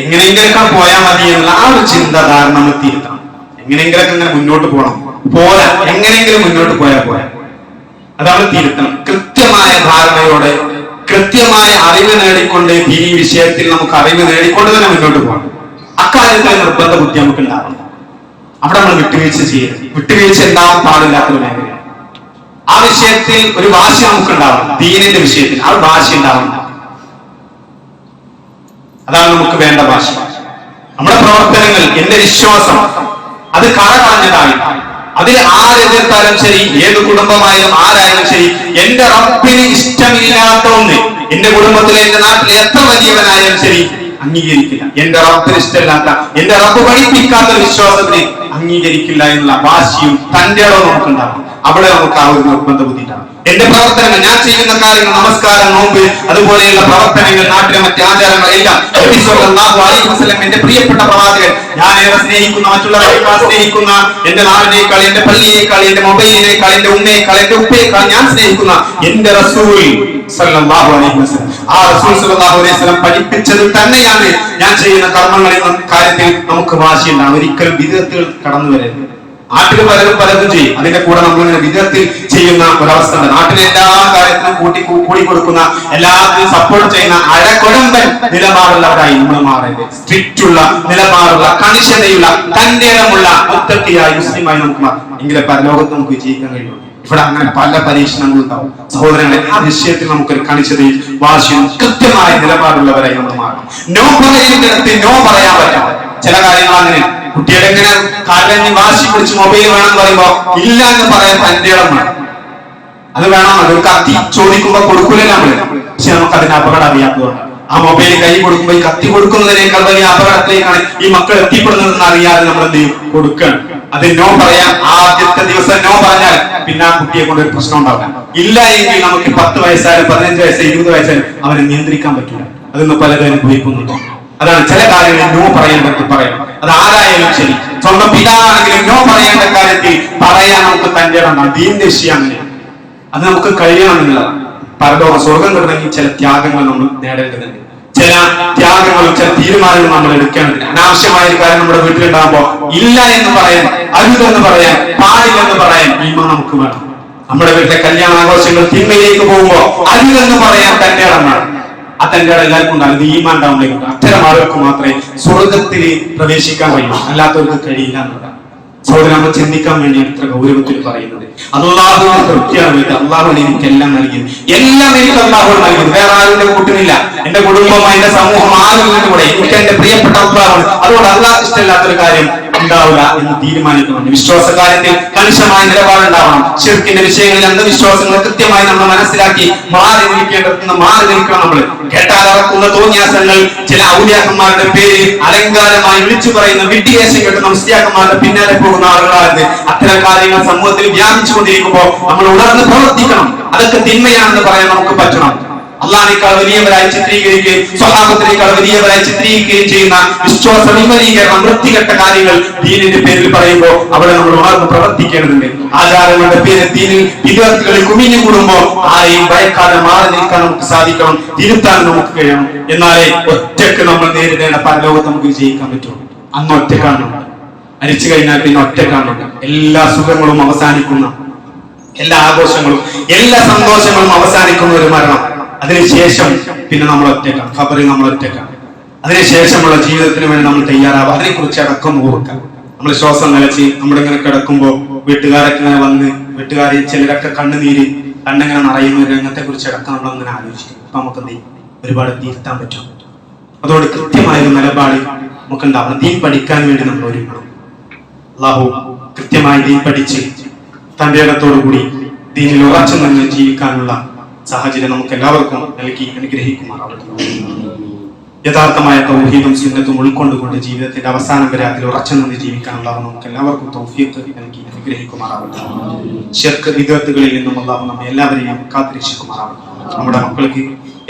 എങ്ങനെയെങ്കിലൊക്കെ പോയാൽ മതി എന്നുള്ള ആ ഒരു ചിന്താധാരണ നമ്മൾ തിരുത്തണം. എങ്ങനെയെങ്കിലൊക്കെ ഇങ്ങനെ മുന്നോട്ട് പോകണം, പോരാ, എങ്ങനെയെങ്കിലും മുന്നോട്ട് പോയാൽ പോരാ, അതാണ് തിരുത്തണം. കൃത്യമായ ധാരണയോടെ കൃത്യമായ അറിവ് നേടിക്കൊണ്ട് ഈ വിഷയത്തിൽ നമുക്ക് അറിവ് നേടിക്കൊണ്ട് തന്നെ മുന്നോട്ട് പോകണം. അക്കാര്യത്തിൽ നിർബന്ധ ബുദ്ധി നമുക്ക് ഉണ്ടാവണം. അവിടെ നമ്മൾ വിട്ടുവീഴ്ച ചെയ്യരുത്. വിട്ടുവീഴ്ച ഉണ്ടാവാൻ പാടില്ലാത്തൊരു മേഖലയാണ്. ആ വിഷയത്തിൽ ഒരു വാശി നമുക്ക് ഉണ്ടാവണം. ദീനിന്റെ വിഷയത്തിൽ ആ വാശി ഉണ്ടാവണം. അതാണ് നമുക്ക് വേണ്ട വാശി. നമ്മുടെ പ്രവർത്തനങ്ങൾ, എന്റെ വിശ്വാസം അത് കളഞ്ഞതായി അതിൽ ആരെതിർത്താലും ശരി, ഏത് കുടുംബമായാലും ആരായാലും ശരി, എന്റെ റബ്ബിന് ഇഷ്ടമില്ലാത്ത ഒന്ന് എന്റെ കുടുംബത്തിലെ, എന്റെ നാട്ടിലെ എത്ര വലിയവനായാലും ശരി അംഗീകരിക്കില്ല. എന്റെ റബ്ബിന് ഇഷ്ടമില്ലാത്ത, എന്റെ റബ്ബ് പഠിപ്പിക്കാത്ത വിശ്വാസത്തിന് അംഗീകരിക്കില്ല എന്നുള്ള വാശിയും തന്റെ അളവ് നമുക്കുണ്ടാകും. അവിടെ നമുക്ക് ആ ഒരു നിർബന്ധ ബുദ്ധി ഉണ്ടാകും. എന്റെ പ്രവർത്തനങ്ങൾ, ഞാൻ ചെയ്യുന്ന കാര്യങ്ങൾ, നമസ്കാരം, നോമ്പ്, അതുപോലെയുള്ള പ്രവർത്തനങ്ങൾ, നാട്ടിലെ മറ്റ് ആചാരങ്ങൾ എല്ലാം എന്റെ പ്രിയപ്പെട്ട പ്രവാചകൻ, ഞാൻ ഏറെ സ്നേഹിക്കുന്ന, മറ്റുള്ളവരെക്കാൾ സ്നേഹിക്കുന്ന, എന്റെ നാടിനേക്കാൾ, എന്റെ പള്ളിയേക്കാൾ, എന്റെ മൊബൈലിനേക്കാൾ, എന്റെ ഉമ്മയേക്കാൾ, എന്റെ ഉപ്പയേക്കാൾ ഞാൻ സ്നേഹിക്കുന്ന എന്റെ റസൂൽ സല്ലല്ലാഹു അലൈഹി വസല്ലം, ആ റസൂൽ സല്ലല്ലാഹു അലൈഹി വസല്ലം പഠിപ്പിച്ചത് തന്നെയാണ് ഞാൻ ചെയ്യുന്ന കർമ്മങ്ങളിൽ കാര്യത്തിൽ നമുക്ക് വാശിയുണ്ടാകും. ഒരിക്കലും വിദഗ്ധകൾ കടന്നു വരരുത്. നാട്ടിൽ പലതും ചെയ്യും, അതിന്റെ കൂടെ നമ്മളിങ്ങനെ വിധത്തിൽ ചെയ്യുന്ന ഒരവസ്ഥ ഉണ്ട്. നാട്ടിലെ എല്ലാ കാര്യത്തിനും കൂടി കൊടുക്കുന്ന, എല്ലാത്തിനും സപ്പോർട്ട് ചെയ്യുന്ന അഴകൊഴമ്പൻ നിലപാടുള്ളവരായി നമ്മൾ മാറരുത്. സ്ട്രിക്റ്റ് ഉള്ള നിലപാടുള്ള, കണിശതയുള്ള, തന്റേടമുള്ള മുത്തക്കിയായ മുസ്ലിമായി നമുക്ക് മാറാം. എങ്കിലേ പരലോകത്ത് നമുക്ക് വിജയിക്കാൻ കഴിയുള്ളൂ. ഇവിടെ അങ്ങനെ പല പരീക്ഷണങ്ങളും ഉണ്ടാവും സഹോദരങ്ങളെ. ആ വിഷയത്തിൽ നമുക്കൊരു കണിശതയും വാശിയും കൃത്യമായ നിലപാടുള്ളവരായി നമ്മൾ മാറണം. നോ പറയുന്നിടത്ത് നോ പറയാൻ പറ്റണം. ചില കാര്യങ്ങൾ അങ്ങനെ കുട്ടികളെങ്ങനെ കാലഞ്ഞ് വാശി പിടിച്ച് മൊബൈൽ വേണമെന്ന് പറയുമ്പോ ഇല്ല എന്ന് പറയാൻ തന്റെ ഇടം വേണം. അത് വേണം. അതൊരു കത്തി ചോദിക്കുമ്പോ കൊടുക്കൂല നമ്മള്. പക്ഷെ നമുക്ക് അതിന്റെ അപകടം അറിയാത്തതുകൊണ്ട് ആ മൊബൈൽ കൈ കൊടുക്കുമ്പോ ഈ കത്തി കൊടുക്കുന്നതിനേക്കാൾ വലിയ അപകടത്തിലേക്കാണ് ഈ മക്കൾ എത്തിപ്പെടുന്നതെന്ന് അറിയാതെ നമ്മൾ എന്ത് ചെയ്യും, കൊടുക്കണം. അത് നോ പറയാം. ആദ്യത്തെ ദിവസം നോ പറഞ്ഞാൽ പിന്നെ ആ കുട്ടിയെ കൊണ്ട് ഒരു പ്രശ്നം ഉണ്ടാവില്ല. ഇല്ല എങ്കിൽ നമുക്ക് 10 വയസ്സായാലും 15 വയസ്സായാലും 20 വയസ്സായാലും അവനെ നിയന്ത്രിക്കാൻ പറ്റില്ല. അതൊന്ന് പലരും അനുഭവിക്കുന്നുണ്ട്. അതാണ് ചില കാര്യങ്ങളിൽ നോ പറയേണ്ടത് പറയണം. അത് ആരായാലും ശരി, സ്വന്തം പിതാവാണെങ്കിലും നോ പറയേണ്ട കാര്യത്തിൽ പറയാൻ നമുക്ക് തന്റെ ഇടം. ദീനിന്റെ വിഷയം അങ്ങനെയാണ്. അത് നമുക്ക് കഴിയണമെന്നുള്ളതാണ്. പരലോക സ്വർഗം കിട്ടണമെങ്കിൽ ചില ത്യാഗങ്ങൾ നമ്മൾ നേടേണ്ടതുണ്ട്. ചില ത്യാഗങ്ങളും ചില തീരുമാനങ്ങളും നമ്മൾ എടുക്കേണ്ടതില്ല. അനാവശ്യമായ ഒരു കാര്യം നമ്മുടെ വീട്ടിലുണ്ടാകുമ്പോ ഇല്ല എന്ന് പറയാൻ, അരുതെന്ന് പറയാൻ, പാടില്ലെന്ന് പറയാൻ ഈമാൻ നമുക്ക് വേണം. നമ്മുടെ വീട്ടിലെ കല്യാണാഘോഷങ്ങൾ തിന്മയിലേക്ക് പോകുമ്പോ അരുതെന്ന് പറയാൻ തന്റെ ഇടം വേണം. ആ തന്റെ ഇടം എല്ലാവർക്കും ഉണ്ടാകും. ഈമാൻ ഉണ്ടാവുമ്പോഴേക്കും അത്തരം ആളുകൾക്ക് മാത്രമേ സ്വർഗത്തിൽ പ്രവേശിക്കാൻ കഴിയൂ, അല്ലാത്തവർക്ക് കഴിയില്ല എന്നുള്ളതാണ്. സഹോദരൻ, നമ്മൾ ചിന്തിക്കാൻ വേണ്ടി ഇത്ര ഗൗരവത്തിൽ പറയുന്നത്. അല്ലാഹുവിന്റെ തൃപ്തിയാണ്. അല്ലാഹു എനിക്ക് എല്ലാം നൽകിയത്, എല്ലാം എനിക്ക് അല്ലാഹു നൽകിയത്. വേറെ ആരുടെ കൂട്ടുന്നില്ല. എന്റെ കുടുംബം, എന്റെ സമൂഹം, ആരും കൂടെ എനിക്ക് എന്റെ പ്രിയപ്പെട്ട അല്ലാഹു. അതുകൊണ്ട് അല്ലാഹ് ഇഷ്ടമില്ലാത്തൊരു കാര്യം ഉണ്ടാവില്ല എന്ന് തീരുമാനിക്കുന്നുണ്ട്. വിശ്വാസ കാര്യത്തിൽ കണിശമായ നിലപാടുണ്ടാവണം. ശിർക്കിന്റെ വിഷയങ്ങളിൽ അന്ധവിശ്വാസങ്ങൾ കൃത്യമായി നമ്മൾ മനസ്സിലാക്കി മാറി നിൽക്കേണ്ടതെന്ന് മാറി നിൽക്കണം. നമ്മൾ കേട്ടാലറക്കുന്ന തോന്നിയാസങ്ങൾ, ചില ഔലിയാക്കന്മാരുടെ പേര് അലങ്കാരമായി വിളിച്ചു പറയുന്ന വിഡ്ഢിവേഷം കേട്ടുന്ന മുസ്ലിയാക്കന്മാരുടെ പിന്നാലെ പോകുന്ന ആളുകളാണ്. അത്തരം കാര്യങ്ങൾ സമൂഹത്തിൽ വ്യാപിച്ചുകൊണ്ടിരിക്കുമ്പോൾ നമ്മൾ ഉണർന്ന് പ്രവർത്തിക്കണം. അതൊക്കെ തിന്മയാണെന്ന് പറയാൻ നമുക്ക് പറ്റണം. അള്ളാഹിനേക്കാൾ വലിയവരായി ചിത്രീകരിക്കുകയും സ്വഹാബത്തിനേക്കാൾ വലിയവരായി ചിത്രീകരിക്കുകയും ചെയ്യുന്ന വിശ്വാസ വിമലീകരണം, വൃത്തികെട്ട കാര്യങ്ങൾ ദീനിന്റെ പേരിൽ പറയുമ്പോൾ അവിടെ നമ്മൾ ഉണർന്ന് പ്രവർത്തിക്കേണ്ടതുണ്ട്. ആചാരങ്ങളുടെ പേരിൽ ദീനിൽ വിദ്യാർത്ഥികളിൽ കുമിഞ്ഞുകൂടുമ്പോൾ ആരെയും ഭയക്കാതെ മാറി നിൽക്കാൻ നമുക്ക് സാധിക്കണം, തിരുത്താൻ നമുക്ക് കഴിയണം. എന്നാലേ ഒറ്റക്ക് നമ്മൾ നേരിടേണ്ട പരലോകത്ത് നമുക്ക് വിജയിക്കാൻ പറ്റുള്ളൂ. അന്ന് ഒറ്റക്കാണ്. മരിച്ചു കഴിഞ്ഞാൽ പിന്നെ ഒറ്റക്കാണ്. എല്ലാ സുഖങ്ങളും അവസാനിക്കുന്ന, എല്ലാ ആഘോഷങ്ങളും എല്ലാ സന്തോഷങ്ങളും അവസാനിക്കുന്ന ഒരു മരണം. അതിനുശേഷം പിന്നെ നമ്മൾ ഒറ്റക്കാണ്. ഖബറിൽ നമ്മൾ ഒറ്റക്കാണ്. അതിനുശേഷമുള്ള ജീവിതത്തിന് വേണ്ടി നമ്മൾ തയ്യാറാവുക. അതിനെക്കുറിച്ച് അടക്കം ഓർക്കാം. നമ്മൾ ശ്വാസം നിലച്ച് നമ്മളിങ്ങനെ കിടക്കുമ്പോൾ വീട്ടുകാരൊക്കെ ഇങ്ങനെ വന്ന്, വീട്ടുകാരെ ചിലരൊക്കെ കണ്ണിങ്ങനെ നിറയുന്ന ഒരു രംഗത്തെ കുറിച്ച് അടക്കം നമ്മൾ അങ്ങനെ ആലോചിക്കും. അപ്പൊ നമുക്ക് എന്ത് ഒരുപാട് തിരുത്താൻ പറ്റും. അതുകൊണ്ട് കൃത്യമായൊരു നിലപാട് നമുക്ക് ഉണ്ടാവണം. ദീൻ പഠിക്കാൻ വേണ്ടി നമ്മൾ ഒരുങ്ങണം. അല്ലാഹു കൃത്യമായി ദീൻ പഠിച്ച് തന്റെ ഇടത്തോടുകൂടി ദീനിൽ ഉറച്ചു നിന്ന് ജീവിക്കാനുള്ള സാഹചര്യം നമുക്ക് എല്ലാവർക്കും നൽകി അനുഗ്രഹിക്കുമാറാവട്ടെ. യഥാർത്ഥമായ തൗഹീദും സുന്നത്തും ഉൾക്കൊണ്ടുകൊണ്ട് ജീവിതത്തിന്റെ അവസാനം വരെ അതിൽ ഉറച്ചു നിന്ന് ജീവിക്കാനുള്ള നമുക്ക് എല്ലാവർക്കും തൗഫീഖ് നൽകി അനുഗ്രഹിക്കുമാറാവട്ടെ. ശിർക്ക് വിദഅത്തുകളിൽ നിന്നും അല്ലാഹു നമ്മെ എല്ലാവരെയും കാത്തുരക്ഷിക്കുമാറാവട്ടെ. നമ്മുടെ മക്കൾക്ക്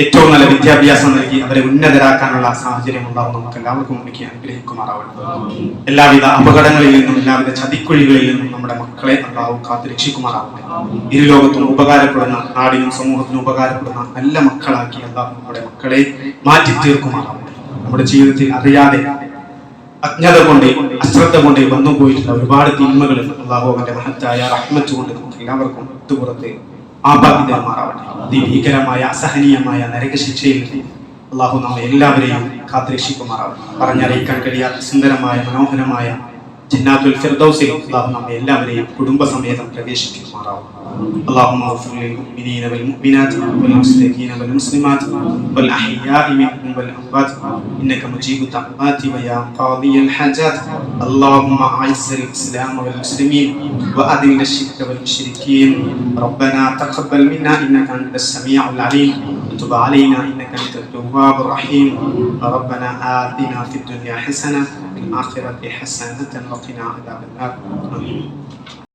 ഏറ്റവും നല്ല വിദ്യാഭ്യാസം നൽകി അവരെ ഉന്നതരാക്കാനുള്ള സാഹചര്യം ഉണ്ടാവും നമുക്ക് എല്ലാവർക്കും എനിക്ക് അനുഗ്രഹിക്കുമാറാവട്ടെ. എല്ലാവിധ അപകടങ്ങളിൽ നിന്നും എല്ലാവിധ ചതിക്കുഴികളിൽ നിന്നും നമ്മുടെ മക്കളെ അള്ളാഹു കാത്തു രക്ഷിക്കുമാറാവട്ടെ. ഇരുലോകത്തും ഉപകാരപ്പെടുന്ന, നാടിനും സമൂഹത്തിനും ഉപകാരപ്പെടുന്ന നല്ല മക്കളാക്കി അള്ളാഹു നമ്മുടെ മക്കളെ മാറ്റി തീർക്കുമാറാവട്ടെ. നമ്മുടെ ജീവിതത്തിൽ അറിയാതെ അജ്ഞത കൊണ്ട്, അശ്രദ്ധ കൊണ്ട് വന്നുപോയിട്ടുള്ള ഒരുപാട് തിന്മകൾ അള്ളാഹു അവന്റെ മഹത്തായ റഹ്മത്ത് കൊണ്ട് നമുക്ക് എല്ലാവർക്കും ഒത്തുപുറത്ത് ആപാദിതമാറാവട്ടെ. അതിഭീകരമായ അസഹനീയമായ നരകശിക്ഷയിൽ അള്ളാഹു നമ്മെ എല്ലാവരെയും കാത്തുരക്ഷിക്കുമാറാവട്ടെ. പറഞ്ഞറിയിക്കാൻ കഴിയാത്ത സുന്ദരമായ മനോഹരമായ ജന്നാത്തുൽ ഫിർദൗസിൽ അള്ളാഹു നമ്മെ എല്ലാവരെയും കുടുംബസമേതം പ്രവേശിപ്പിക്കുമാറാവട്ടെ. اللهم اغفر للمؤمنين والمؤمنات والمسلمين والمسلمات والأحياء منهم والأموات إنك مجيب الدعوات ويا قاضي الحاجات. اللهم أعز الإسلام والمسلمين وأذل الشرك والمشركين. ربنا تقبل منا إنك أنت السميع العليم وتب علينا إنك أنت التواب الرحيم. ربنا آتنا في الدنيا حسنة وفي الآخرة حسنة وقنا عذاب النار.